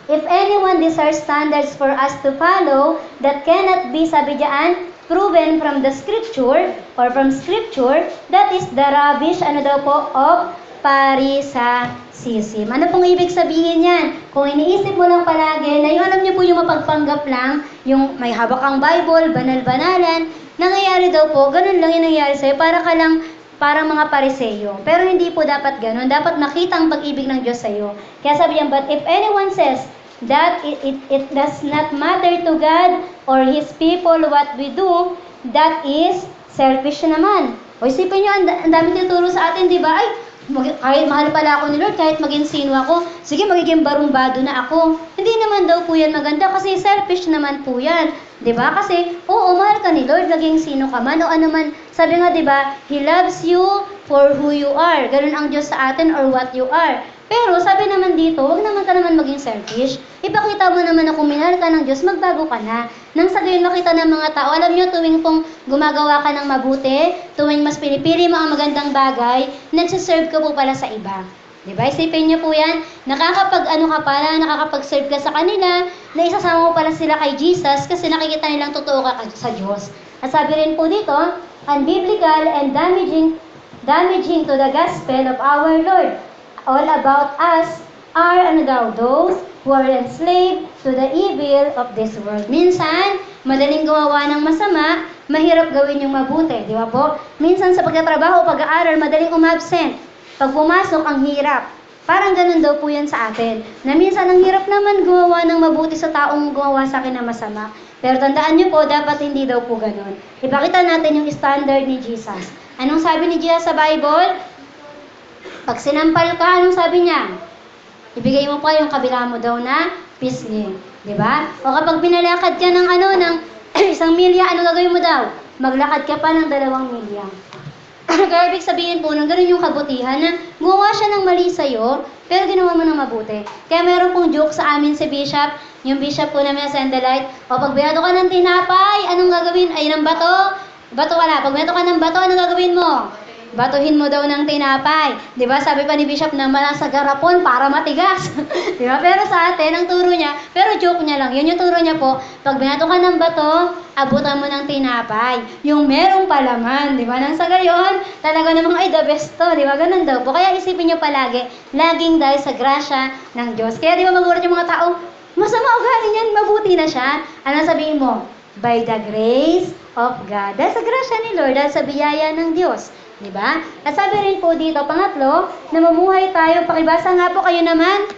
if anyone desires standards for us to follow that cannot be, sabi diyan, proven from the scripture or from scripture, that is the rubbish, ano daw po, of Pharisaicism. Ano pong ibig sabihin yan? Kung iniisip mo lang palagi na yung alam niyo po yung mapagpanggap lang, yung may hawak ang Bible, banal-banalan, nangyayari daw po, ganun lang yung nangyayari sa'yo, parang mga pariseyo. Pero hindi po dapat ganun. Dapat makita ang pag-ibig ng Diyos sa'yo. Kaya sabi yan, but if anyone says that it does not matter to God or His people what we do, that is selfish naman. O isipin nyo, ang dami tinuturo sa atin, di ba? Ay, kahit mahal pala ako ni Lord, kahit maging sino ako, sige, magiging barumbado na ako. Hindi naman daw po yan maganda kasi selfish naman po yan. Di ba? Kasi, oo, mahal ka ni Lord, maging sino ka man o ano man. Sabi nga, di ba, He loves you for who you are. Ganun ang Diyos sa atin or what you are. Pero sabi naman dito, wag naman ka naman maging selfish. Ipakita mo naman na kung minahal ka ng Diyos, magbago ka na. Nang sa gayon makita ng mga tao, alam nyo, tuwing pong gumagawa ka ng mabuti, tuwing mas pinipili mo ang magandang bagay, nagsiserve ka po pala sa iba. Diba? Isipin nyo po yan, nakakapag-ano ka pala, nakakapag-serve ka sa kanila, na isasama mo pala sila kay Jesus kasi nakikita nilang totoo ka sa Diyos. At sabi rin po dito, unbiblical and damaging to the gospel of our Lord. All about us are those who are enslaved to the evil of this world. Minsan, madaling gumawa ng masama, mahirap gawin yung mabuti, di ba po? Minsan sa pagtatrabaho, pag-aaral, madaling umabsent. Pag pumasok, ang hirap. Parang ganun daw po yan sa atin. Na minsan, ang hirap naman gumawa ng mabuti sa taong gumawa sa akin na masama. Pero tandaan nyo po, dapat hindi daw po ganun. Ipakita natin yung standard ni Jesus. Anong sabi ni Jesus sa Bible? Pag sinampal ka, anong sabi niya? Ibigay mo pa yung kabila mo daw na pisngi. Diba? O kapag binalakad ka ng ng 1 milya, ano gagawin mo daw? Maglakad ka pa ng 2 milya. Kaya ibig sabihin po, nang ganun yung kabutihan na gumawa siya ng mali sa'yo, pero ginawa mo ng mabuti. Kaya meron pong joke sa amin si Bishop, yung Bishop po namin sa Sandalite, o pag binato ka ng tinapay, anong gagawin? Ay, ng bato? Bato ka na. Pag binato ka ng bato, anong gagawin mo? Batuhin mo daw ng tinapay. Di ba? Sabi pa ni Bishop na sa garapon para matigas. Di ba? Pero sa atin, ang turo niya, pero joke niya lang. Yun yung turo niya po. Pag binato ka ng bato, abutan mo ng tinapay. Yung merong palaman. Di ba? Nang sa gayon, talaga namang ay the best to. Di ba? Ganun daw po. Kaya isipin niyo palagi, laging dahil sa grasya ng Diyos. Kaya di ba magulat yung mga tao, masama ugali niyan, mabuti na siya. Ano sabihin mo? By the grace of God. Dahil sa grasya ni Lord, dahil sa biyaya ng Diyos. Diba? At sabi rin po dito, pangatlo, namumuhay tayo, pakibasa nga po kayo naman.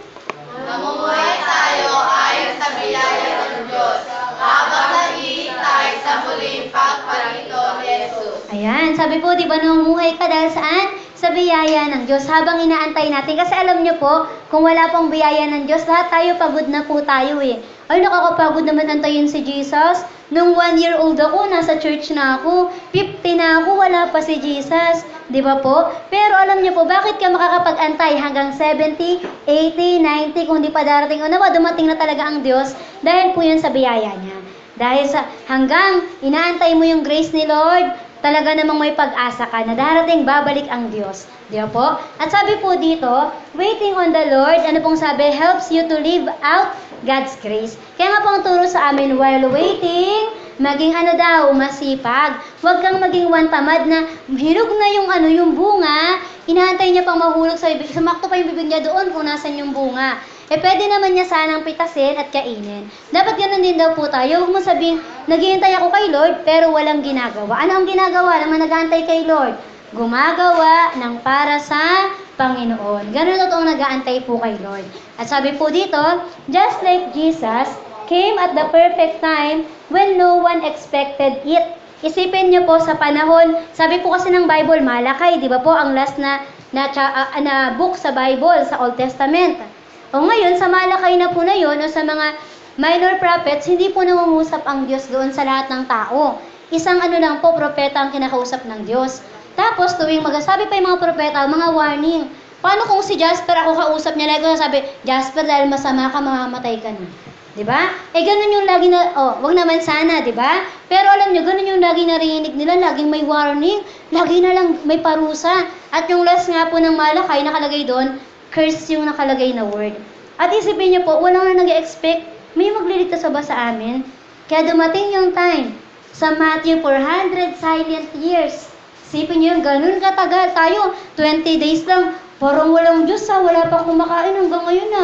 Namumuhay tayo ayon sa biyaya ng Diyos, habang naghihintay sa muling pagparito ni Jesus. Ayan, sabi po, diba namumuhay ka dahil saan? Sa biyaya ng Diyos, habang inaantay natin. Kasi alam nyo po, kung wala pong biyaya ng Diyos, lahat tayo pagod na po tayo eh. Ay, nakakapagod naman antayin si Jesus. Nung 1 year old ako, nasa church na ako. 50 na ako, wala pa si Jesus. di ba po? Pero alam niyo po, bakit ka makakapag-antay hanggang 70, 80, 90 kung di pa darating o nawa, dumating na talaga ang Diyos dahil po yun sa biyaya niya. Dahil sa hanggang inaantay mo yung grace ni Lord, talaga namang may pag-asa ka na darating babalik ang Diyos. Di ba po? At sabi po dito, waiting on the Lord, ano pong sabi, helps you to live out God's grace. Kaya nga pong turo sa amin, while waiting, maging masipag. Huwag kang maging wantamad na hinog na yung bunga, inaantay niya pang mahulog sa bibig. Sumakto pa yung bibig niya doon kung nasan yung bunga. Pwede naman niya sanang pitasin at kainin. Dapat ganun din daw po tayo. Huwag mo sabing, naghihintay ako kay Lord, pero walang ginagawa. Ano ang ginagawa naman nag-aantay kay Lord? Gumagawa ng para sa Panginoon. Ganun totoong nag-aantay po kay Lord. At sabi po dito, just like Jesus came at the perfect time when no one expected it. Isipin niyo po sa panahon, sabi po kasi ng Bible, Malakay, di ba po, ang last na book sa Bible, sa Old Testament. O ngayon, sa Malakay na po na yun, o sa mga minor prophets, hindi po nangungusap ang Diyos doon sa lahat ng tao. Isang lang po, propeta ang kinakausap ng Diyos. Tapos, tuwing magasabi pa yung mga propeta, mga warning. Paano kung si Jasper ako kausap niya, lagi ko sabi, Jasper, dahil masama ka, mamamatay ka na. Diba? Ganun yung lagi na, wag naman sana, diba? Pero alam nyo, ganun yung lagi narinig nila, laging may warning, lagi na lang may parusa. At yung last nga po ng Malakay, nakalagay doon, curse yung nakalagay na word. At isipin niyo po, walang na nag-expect, may magliligtas ba sa amin? Kaya dumating yung time, sa Matthew 400 silent years. Isipin niyo, ganun katagal tayo, 20 days lang, parang walang Diyos wala pa kumakain hanggang ngayon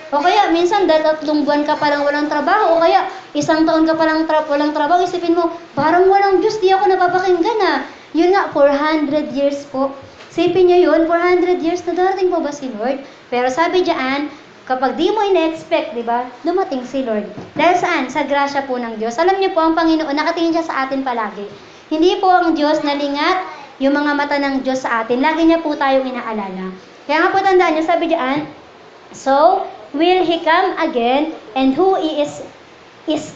O kaya, minsan, 3 buwan ka parang walang trabaho. O kaya, 1 taon ka parang walang trabaho. Isipin mo, parang walang Diyos, di ako napapakinggan Yun nga, 400 years po. Isipin niyo yun, 400 years na darating po ba si Lord? Pero sabi diyan, kapag di mo ina-expect, di ba, dumating si Lord. Dahil saan? Sa grasya po ng Diyos. Alam niyo po, ang Panginoon, nakatingin siya sa atin palagi. Hindi po ang Diyos nalingat yung mga mata ng Diyos sa atin. Lagi niya po tayong inaalala. Kaya nga po tandaan niyo, sabi diyan, so, will He come again, and who is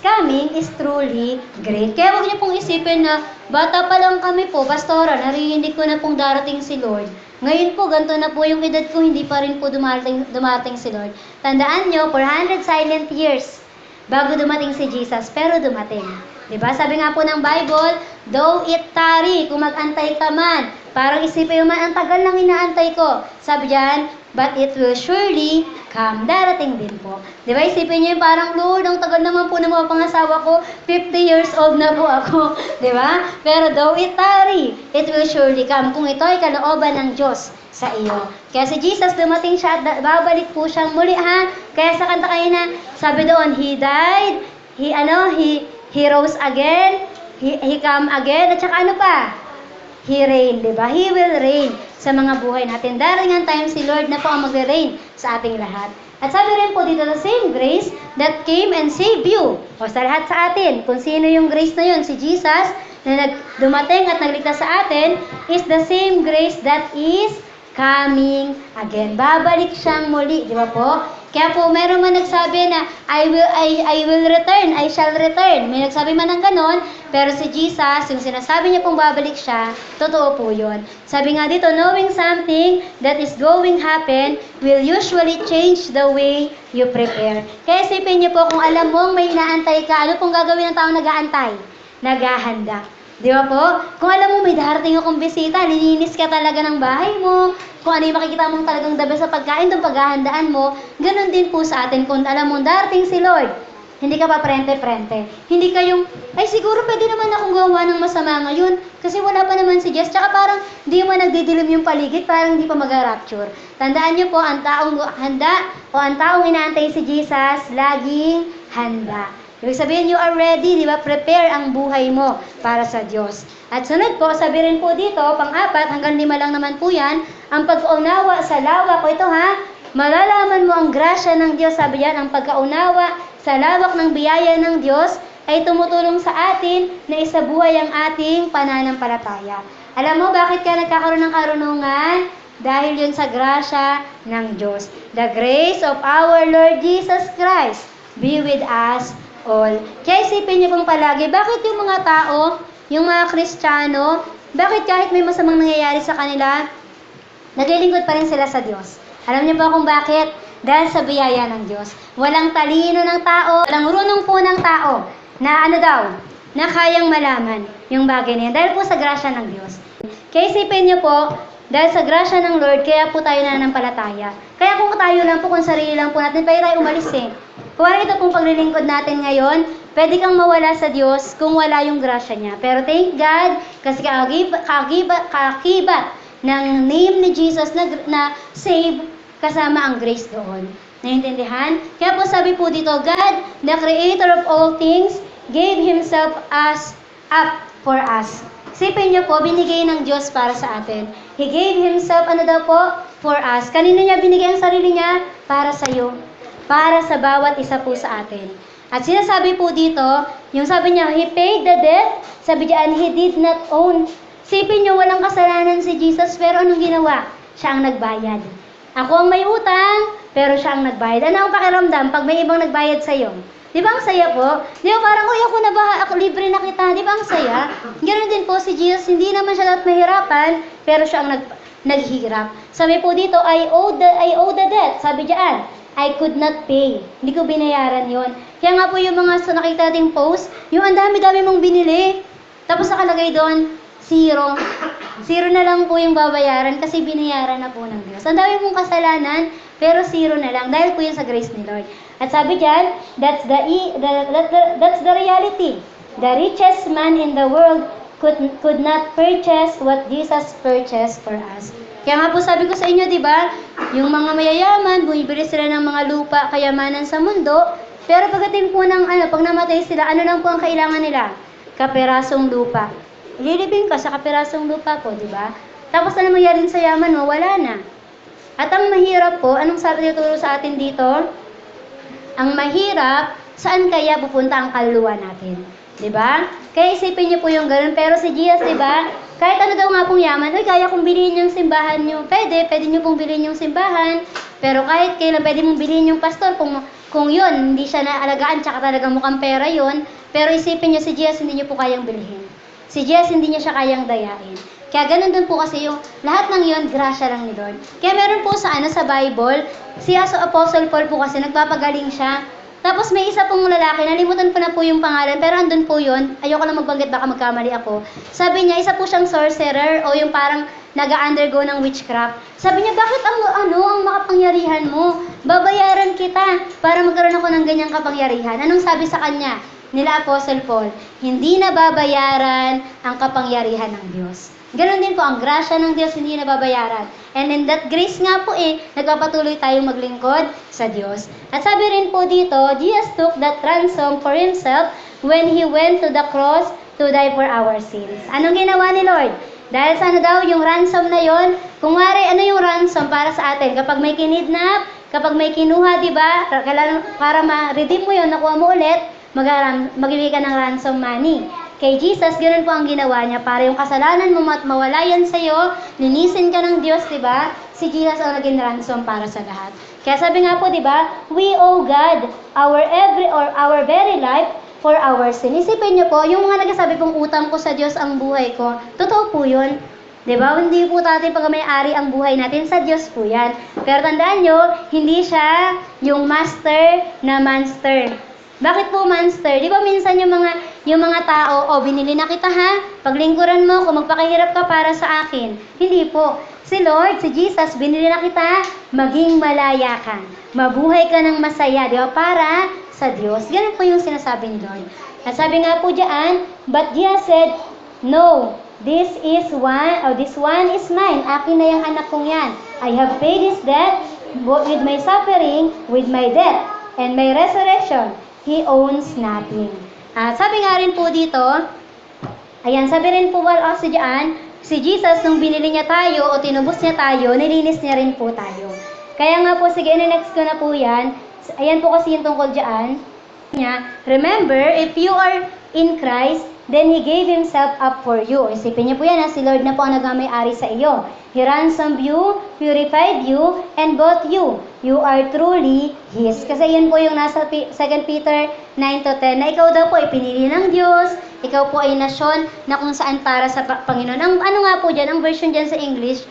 coming is truly great. Kaya huwag niyo pong isipin na bata pa lang kami po, pastora, narinig ko na pong darating si Lord. Ngayon po, ganito na po yung edad ko, hindi pa rin po dumating si Lord. Tandaan niyo, 400 silent years bago dumating si Jesus, pero dumating. Diba? Sabi nga po ng Bible, though it tarry, kung mag-antay ka man, parang isipin mo man, ang tagal lang inaantay ko. Sabi diyan, but it will surely come. Darating din po. Di ba? Isipin niyo yung parang, Lord, ang tagal naman po ng mga pangasawa ko, 50 years old na po ako. Di ba? Pero though it tarry, it will surely come. Kung ito ay kalooban ng Diyos sa iyo. Kaya si Jesus, dumating siya at babalik po siyang muli, Kaya sa kanta kayo na, sabi doon, He died, He rose again, He come again, at saka ano pa? He reign, di ba? He will reign sa mga buhay natin. Darating ang time si Lord na po ang magre-reign sa ating lahat. At sabi rin po dito, the same grace that came and saved you. O sa lahat sa atin, kung sino yung grace na yun, si Jesus, na dumating at nagligtas sa atin, is the same grace that is coming again. Babalik siyang muli, di ba po? Kaya po, meron man nagsabi na, I will return, I shall return. May nagsabi man ng ganon, pero si Jesus, yung sinasabi niya pong babalik siya, totoo po yun. Sabi nga dito, knowing something that is going happen will usually change the way you prepare. Kaya isipin niyo po, kung alam mong may inaantay ka, ano pong gagawin ng taong nag-aantay? Naghahanda. Di ba po? Kung alam mo may darating akong bisita, lininis ka talaga ng bahay mo, kung ano yung makikita mong talagang dabe sa pagkain, itong paghahandaan mo, ganun din po sa atin. Kung alam mong darating si Lord, hindi ka pa prente-prente. Hindi kayong, ay siguro pwede naman akong gawa ng masama ngayon, kasi wala pa naman si Jess, tsaka parang di mo nagdidilim yung paligid, parang hindi pa mag-rapture. Tandaan niyo po, ang taong handa, o ang taong inaantay si Jesus, laging handa. Ibig sabihin, you are ready, di ba? Prepare ang buhay mo para sa Diyos. At sunod po, sabi rin po dito, pang-4, hanggang 5 lang naman po yan, ang pagkaunawa sa lawak, o ito malalaman mo ang grasya ng Diyos, sabi yan, ang pagkaunawa sa lawak ng biyaya ng Diyos ay tumutulong sa atin na isabuhay ang ating pananampalataya. Alam mo, bakit ka nagkakaroon ng karunungan? Dahil yun sa grasya ng Diyos. The grace of our Lord Jesus Christ be with us all. Kaya isipin niyo pong palagi, bakit yung mga tao, yung mga Kristiyano, Bakit kahit may masamang nangyayari sa kanila, naglilingkod pa rin sila sa Diyos? Alam niyo ba kung bakit? Dahil sa biyaya ng Diyos. Walang talino ng tao, walang runong po ng tao na na kayang malaman yung bagay na yan. Dahil po sa grasya ng Diyos. Kaya isipin niyo po, dahil sa grasya ng Lord, kaya po tayo nananampalataya. Kaya kung tayo lang po, kung sarili lang po natin, pwede tayo umalis eh. Kung ito pong paglilingkod natin ngayon, pwede kang mawala sa Diyos kung wala yung grasya niya. Pero thank God, kasi kaakibat ng name ni Jesus na save, kasama ang grace doon. Naintindihan? Kaya po sabi po dito, God, the creator of all things, gave Himself up for us. Isipin niyo po, binigay ng Diyos para sa atin. He gave Himself, for us. Kanino niya binigay ang sarili niya? Para sa iyo. Para sa bawat isa po sa atin. At sinasabi po dito, yung sabi niya, He paid the debt. Sabi diyan, He did not own. Isipin niyo, walang kasalanan si Jesus, pero anong ginawa? Siya ang nagbayad. Ako ang may utang, pero siya ang nagbayad. Ano ang pakiramdam pag may ibang nagbayad sa iyo? Di ba ang saya po? Di ba parang, uy, ako na ba? Ako libre na kita. Di ba ang saya? Ganoon din po si Jesus, hindi naman siya dapat mahirapan, pero siya ang naghihirap. Sabi po dito, I owe the debt. Sabi diyan, I could not pay. Hindi ko binayaran yon. Kaya nga po yung mga nakita nating post, yung ang dami-dami mong binili, tapos nakalagay doon, 0. 0 na lang po yung babayaran kasi binayaran na po ng Diyos. Ang dami mong kasalanan, pero 0 na lang dahil po yun sa grace ni Lord. At sabi diyan, that's the reality. The richest man in the world could not purchase what Jesus purchased for us. Kaya nga po sabi ko sa inyo, di ba? Yung mga mayayaman, bumibili sila ng mga lupa, kayamanan sa mundo, pero pagdating po ng pag namatay sila, ano lang po ang kailangan nila? Kapirasong lupa. Ililibing ka sa kapirasong lupa po, di ba? Tapos ano mangyari sa yaman mo? Wala na. At ang mahirap po, anong sabi tuturo sa atin dito? Ang mahirap, saan kaya pupunta ang kaluluwa natin? Di ba? Kaya isipin niyo po yung ganun. Pero si Jesus, di ba? Kahit ano daw nga pong yaman, kaya kung bilhin yung simbahan niyo, pwede niyo pong bilhin yung simbahan. Pero kahit kailan pwede mong bilhin yung pastor, kung yun, hindi siya naalagaan, tsaka talaga mukhang pera yun. Pero isipin niyo, si Jesus hindi niyo po kayang bilhin. Si Jesus hindi niya siya kayang dayain. Kaya ganun din po kasi yung lahat ng yun, grasya lang ni Lord. Kaya meron po sa Bible, si Apostle Paul po kasi nagpapagaling siya. Tapos may isa pong lalaki, nalimutan ko na po yung pangalan, pero andun po yun. Ayoko lang magbanggit, baka magkamali ako. Sabi niya, isa po siyang sorcerer o yung parang nag-undergo ng witchcraft. Sabi niya, bakit ang makapangyarihan mo? Babayaran kita para magkaroon ako ng ganyang kapangyarihan. Anong sabi sa kanya? Nila Apostle Paul, hindi na babayaran ang kapangyarihan ng Diyos. Ganon din po, ang grasya ng Diyos hindi na babayaran. And in that grace nga po nagpapatuloy tayong maglingkod sa Diyos. At sabi rin po dito, Jesus took that ransom for Himself when He went to the cross to die for our sins. Anong ginawa ni Lord? Dahil sa daw, yung ransom na yon, kung wari, ano yung ransom para sa atin? Kapag may kinidnap, kapag may kinuha, di ba? Para ma-redeem mo yun, nakuha mo ulit, magbibigay ka ng ransom money. Kay Jesus, ganoon po ang ginawa niya para yung kasalanan mo mawala yan sa'yo, linisin ka ng Diyos, di ba? Si Jesus ang naging ransom para sa lahat. Kaya sabi nga po, di ba? We owe God our very life for our sin. Isipin niyo po, yung mga nagsasabi pong utang ko sa Diyos ang buhay ko, totoo po yun. Di ba? Hindi po natin pag may-ari ang buhay natin, sa Diyos po yan. Pero tandaan nyo, hindi siya yung master na monster. Bakit po monster? Di ba minsan yung mga tao, binili na kita ha, paglingkuran mo, kung magpakahirap ka para sa akin. Hindi po. Si Lord, si Jesus, binili na kita, maging malaya ka. Mabuhay ka ng masaya, di ba? Para sa Diyos. Ganun po yung sinasabi ni Lord. At sabi nga po diyan, but Jesus said, no, this one is mine. Akin na yung anak kong yan. I have paid his debt with my suffering, with my death, and my resurrection. He owns nothing. Sabi nga rin po dito, sabi rin po also diyan, si Jesus, nung binili niya tayo o tinubos niya tayo, nilinis niya rin po tayo. Kaya nga po, sige, next ko na po yan. Ayan po kasi yung tungkol diyan. Remember, if you are in Christ, then He gave Himself up for you. Isipin niyo po yan, si Lord na po ang nagmamay-ari sa iyo. He ransomed you, purified you, and bought you. You are truly His. Kasi yun po yung nasa 2 Peter 9-10, na ikaw daw po ay pinili ng Diyos, ikaw po ay nasyon na kung saan para sa Panginoon. Ang ano nga po dyan, ang version dyan sa English,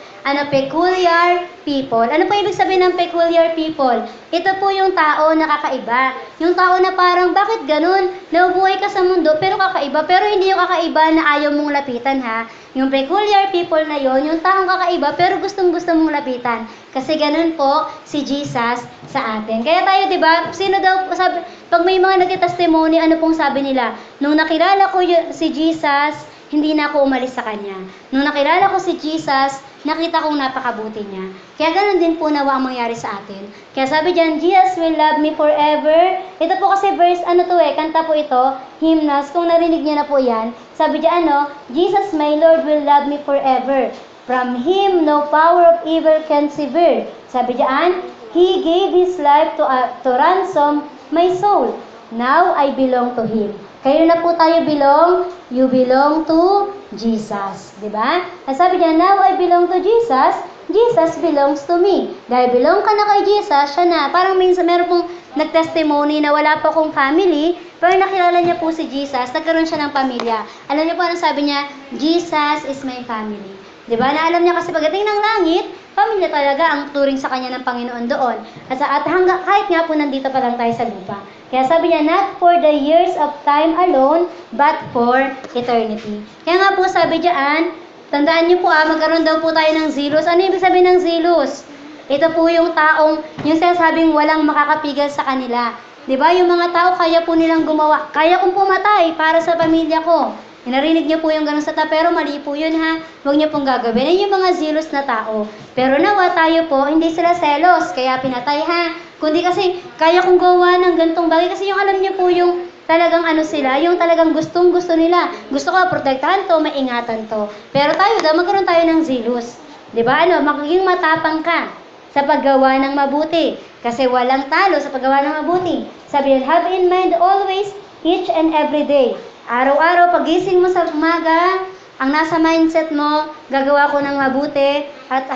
peculiar people. Ano po ibig sabihin ng peculiar people? Ito po yung tao na kakaiba. Yung tao na parang, bakit ganun? Nabubuhay ka sa mundo, pero kakaiba. Pero hindi yung kakaiba na ayaw mong lapitan, ha? Yung peculiar people na yon, yung taong kakaiba, pero gustong-gusto mong lapitan. Kasi ganun po si Jesus sa atin. Kaya tayo, di ba, sino daw, sabi, pag may mga nagtitestimony, ano pong sabi nila? Nung nakilala ko si Jesus, hindi na ako umalis sa Kanya. Nung nakilala ko si Jesus, nakita kong napakabuti niya. Kaya ganun din po nawa ang mangyari sa atin. Kaya sabi diyan, Jesus will love me forever. Ito po kasi verse, kanta po ito, hymnals, kung narinig niya na po yan. Sabi diyan, Jesus my Lord will love me forever. From Him no power of evil can sever. Sabi diyan, He gave His life to ransom my soul. Now I belong to Him. Kayo na po tayo belong, you belong to Jesus. Diba? At sabi niya, now I belong to Jesus, Jesus belongs to me. Dahil belong ka na kay Jesus, siya na. Parang minsan meron pong nag-testimony na wala pa akong family, pero nakilala niya po si Jesus, nagkaroon siya ng pamilya. Alam niyo po anong sabi niya? Jesus is my family. Diba? Na alam niya kasi pagdating ng langit, pamilya talaga ang turing sa kanya ng Panginoon doon. At kahit nga po nandito pa lang tayo sa lupa. Kaya sabi niya, not for the years of time alone, but for eternity. Kaya nga po sabi diyan, tandaan niyo po magkaroon daw po tayo ng zealous. Ano ibig sabihin ng zealous? Ito po yung taong, yung sinasabing walang makakapigil sa kanila. Diba? Yung mga tao, kaya po nilang gumawa. Kaya kong pumatay para sa pamilya ko. Narinig niyo po yung ganun sa pero mali po yun, ha. Huwag niyo pong gagawin. Yan yung mga zealous na tao. Pero nawa tayo po, hindi sila selos, kaya pinatay, ha. Kundi kasi, kaya kong gawa ng gantong bagay. Kasi yung alam niyo po yung talagang sila, yung talagang gustong-gusto nila. Gusto ko, protektahan to, maingatan to. Pero tayo magkaroon tayo ng zealous. Diba? Magiging matapang ka sa paggawa ng mabuti. Kasi walang talo sa paggawa ng mabuti. Sabi yan, have in mind always, each and every day. Araw-araw, pagising mo sa umaga, ang nasa mindset mo, gagawa ko ng mabuti, at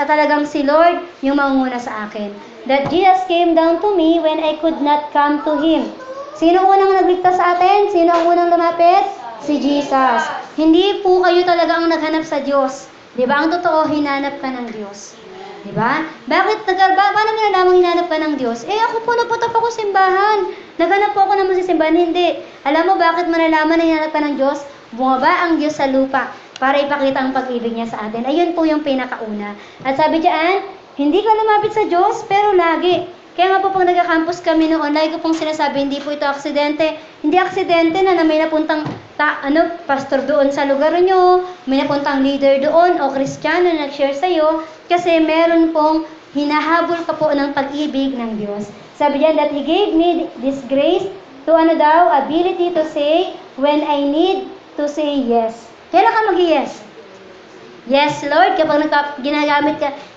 talagang si Lord yung mangunguna sa akin. That Jesus came down to me when I could not come to Him. Sino unang nagligtas sa atin? Sino ang unang lumapit? Si Jesus. Hindi po kayo talaga ang naghanap sa Diyos. Diba? Ang totoo, hinanap ka ng Diyos. Diba? Bakit? Paano mo nalamang hinanap ka ng Diyos? Ako po, nagpunta pa ako simbahan. Naghanap po ako naman sa simbahan. Hindi. Alam mo bakit mo nalaman na hinanap ka ng Diyos? Bumaba ang Diyos sa lupa para ipakita ang pag-ibig niya sa atin. Ayun po yung pinakauna. At sabi diyan, hindi ka lumapit sa Diyos, pero lagi. Kaya nga po pag nagka-campus kami noon, lagi ko pong sinasabi, hindi po ito aksidente. Hindi aksidente na may napuntang pastor doon sa lugar nyo, may napuntang leader doon o Kristiyano na nag-share sa'yo, kasi meron pong hinahabol ka po ng pag-ibig ng Diyos. Sabi diyan that He gave me this grace to ability to say when I need to say yes. Kailan ka mag-yes? Yes, Lord, kapag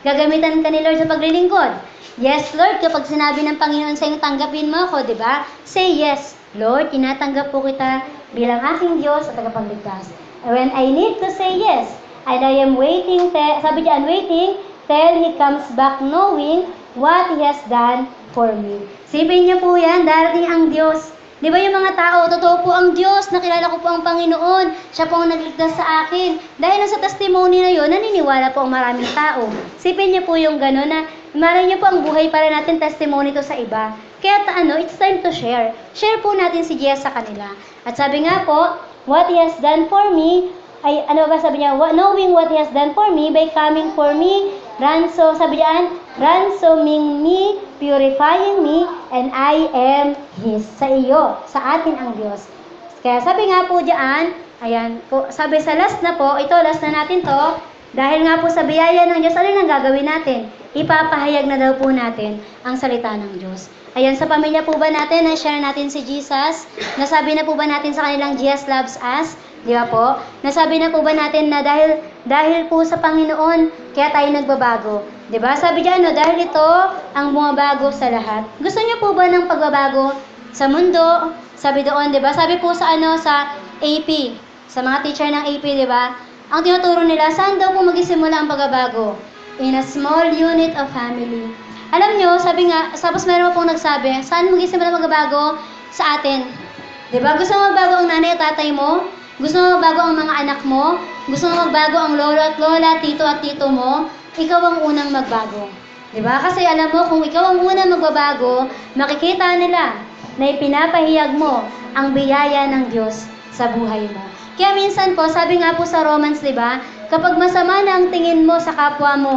gagamitan ka ni Lord sa paglilingkod. Yes, Lord, kapag sinabi ng Panginoon sa iyo, tanggapin mo ako, di ba? Say yes. Lord, tinatanggap po kita bilang aking Diyos at tagapagligtas. When I need to say yes, and I am waiting, sabi diyan, waiting till He comes back knowing what He has done for me. Sipin niyo po yan, darating ang Diyos. Di ba yung mga tao, totoo po ang Diyos, nakilala ko po ang Panginoon, siya po ang nagligtas sa akin. Dahil sa testimony na yun, naniniwala po ang maraming tao. Sipin niyo po yung gano'n na, malay niyo po ang buhay para natin testimony to sa iba. Kaya it's time to share. Share po natin si Jesus sa kanila. At sabi nga po, what He has done for me, sabi niya, knowing what He has done for me by coming for me, ransoming me, purifying me, and I am His. Sa iyo, sa atin ang Diyos. Kaya sabi nga po diyan, sabi sa last na natin to, dahil nga po sa biyaya ng Diyos, ano nang gagawin natin? Ipapahayag na daw po natin ang salita ng Diyos. Ayan, sa pamilya po ba natin, na-share natin si Jesus? Nasabi na po ba natin sa kanilang Jesus loves us? Di ba po? Nasabi na po ba natin na dahil po sa Panginoon, kaya tayo nagbabago? Di ba? Sabi diyan, dahil ito ang bumabago sa lahat. Gusto niyo po ba ng pagbabago sa mundo? Sabi doon, di ba? Sabi po sa AP, sa mga teacher ng AP, di ba? Ang tinuturo nila, saan daw po magsisimula ang pagbabago? In a small unit of family. Alam nyo, sabi nga, tapos meron pong nagsabi, saan magsisimula ang pagbabago? Sa atin. Di ba? Gusto mo magbago ang nanay at tatay mo? Gusto mo magbago ang mga anak mo? Gusto mo magbago ang lolo at lola, tito at tito mo? Ikaw ang unang magbago. Di ba? Kasi alam mo, kung ikaw ang unang magbabago, makikita nila na ipinapahiyag mo ang biyaya ng Diyos sa buhay mo. Kaya minsan po, sabi nga po sa Romans, di ba? Kapag masama na ang tingin mo sa kapwa mo,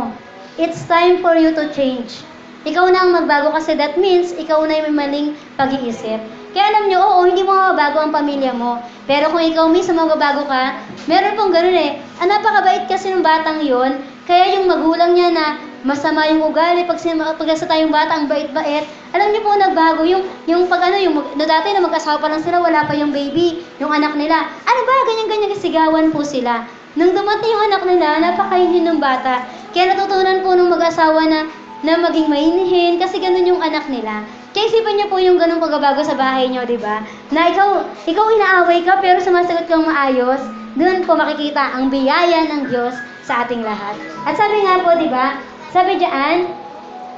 it's time for you to change. Ikaw na ang magbago kasi that means ikaw na yung may maling pag-iisip. Kaya alam nyo, oo, hindi mo mababago ang pamilya mo. Pero kung ikaw mismo magbabago ka, meron pong ganun eh. Napakabait kasi ng batang yon, kaya yung magulang niya na masama yung ugali, pag nasa tayong bata, ang bait-bait, alam niyo po, nagbago. Yung dati na mag-asawa pa lang sila, wala pa yung baby, yung anak nila. Ano ba, ganyan-ganyan, sigawan po sila. Nung dumating yung anak nila, napakainin ng bata. Kaya natutunan po nung mag-asawa na maging mainihin, kasi ganun yung anak nila. Kaya isipin niyo po yung ganung pagbabago sa bahay niyo, di ba? Na ikaw inaaway ka, pero sumasagot kang maayos, doon po makikita ang biyaya ng Diyos sa ating lahat. At sabi nga po, di ba? Sabi diyan,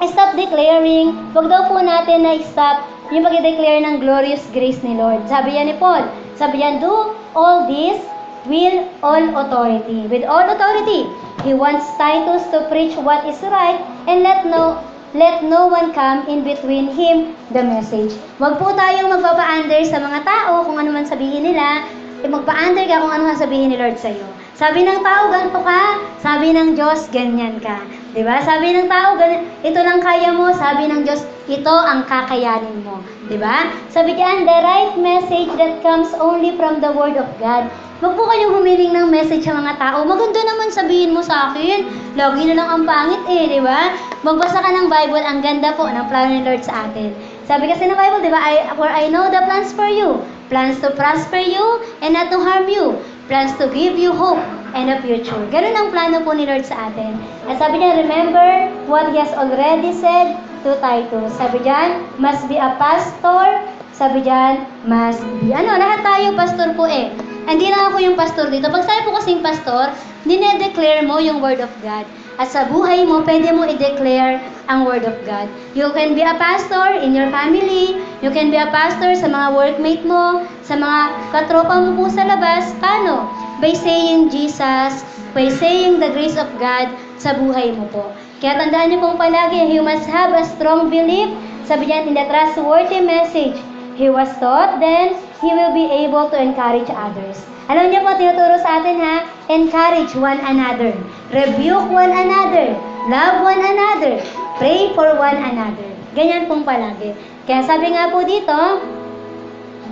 stop declaring, wag daw po natin na stop yung pag-declare ng glorious grace ni Lord. Sabi yan ni Paul, sabi yan, do all this with all authority. With all authority. He wants Titus to preach what is right and let no one come in between him the message. Wag po tayong magpapa-under sa mga tao kung ano man sabihin nila, magpa-under ka kung ano man sabihin ni Lord sa iyo. Sabi ng tao, ganito ka. Sabi ng Diyos, ganyan ka. Diba? Sabi ng tao, ito lang kaya mo. Sabi ng Diyos, ito ang kakayanin mo. Diba? Sabi diyan, the right message that comes only from the Word of God. Huwag po kayong humiling ng message sa mga tao. Maganda naman sabihin mo sa akin. Lagi na lang ang pangit eh, diba? Magbasa ka ng Bible, ang ganda po ng plano ni Lord sa atin. Sabi kasi ng Bible, diba? For I know the plans for you. Plans to prosper you and not to harm you. Plans to give you hope and a future. Ganun ang plano po ni Lord sa atin. At sabi niya, remember what He has already said to Titus. Sabi diyan, must be a pastor. Sabi diyan, must be. Lahat tayo pastor po eh. Hindi lang ako yung pastor dito. Pag sabi po kasing pastor, dinedeclare mo yung Word of God. At sa buhay mo, pwede mo i-declare ang Word of God. You can be a pastor in your family. You can be a pastor sa mga workmate mo, sa mga katropa mo po sa labas. Paano? By saying Jesus, by saying the grace of God sa buhay mo po. Kaya tandaan niyo pong palagi, you must have a strong belief. Sabi niyan, in the trustworthy message he was taught, then he will be able to encourage others. Alam niyo po, tinuturo sa atin ha, encourage one another, rebuke one another, love one another, pray for one another. Ganyan pong palagi. Kaya sabi nga po dito,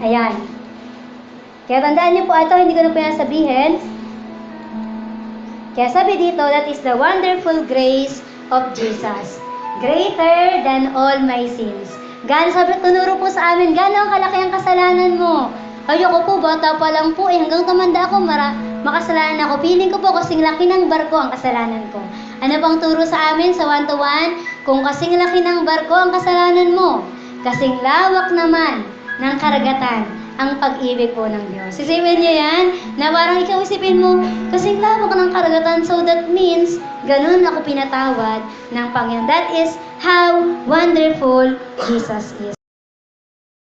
ayan. Kaya tandaan niyo po ito, hindi ko na po yan sabihin. Kaya sabi dito, that is the wonderful grace of Jesus. Greater than all my sins. Sabi, tunuro po sa amin, gano'ng kalaki ang kasalanan mo. Ayoko po, bata pa lang po eh, hanggang tumanda ako, makasalanan ako. Piling ko po kasing laki ng barko ang kasalanan ko. Ano pang turo sa amin sa 1-to-1? Kung kasing laki ng barko ang kasalanan mo, kasing lawak naman ng karagatan ang pag-ibig po ng Diyos. Isipin niyo yan, na parang ikaw isipin mo, kasing lawak ng karagatan, so that means, ganun ako pinatawad ng Panginoon. That is how wonderful Jesus is.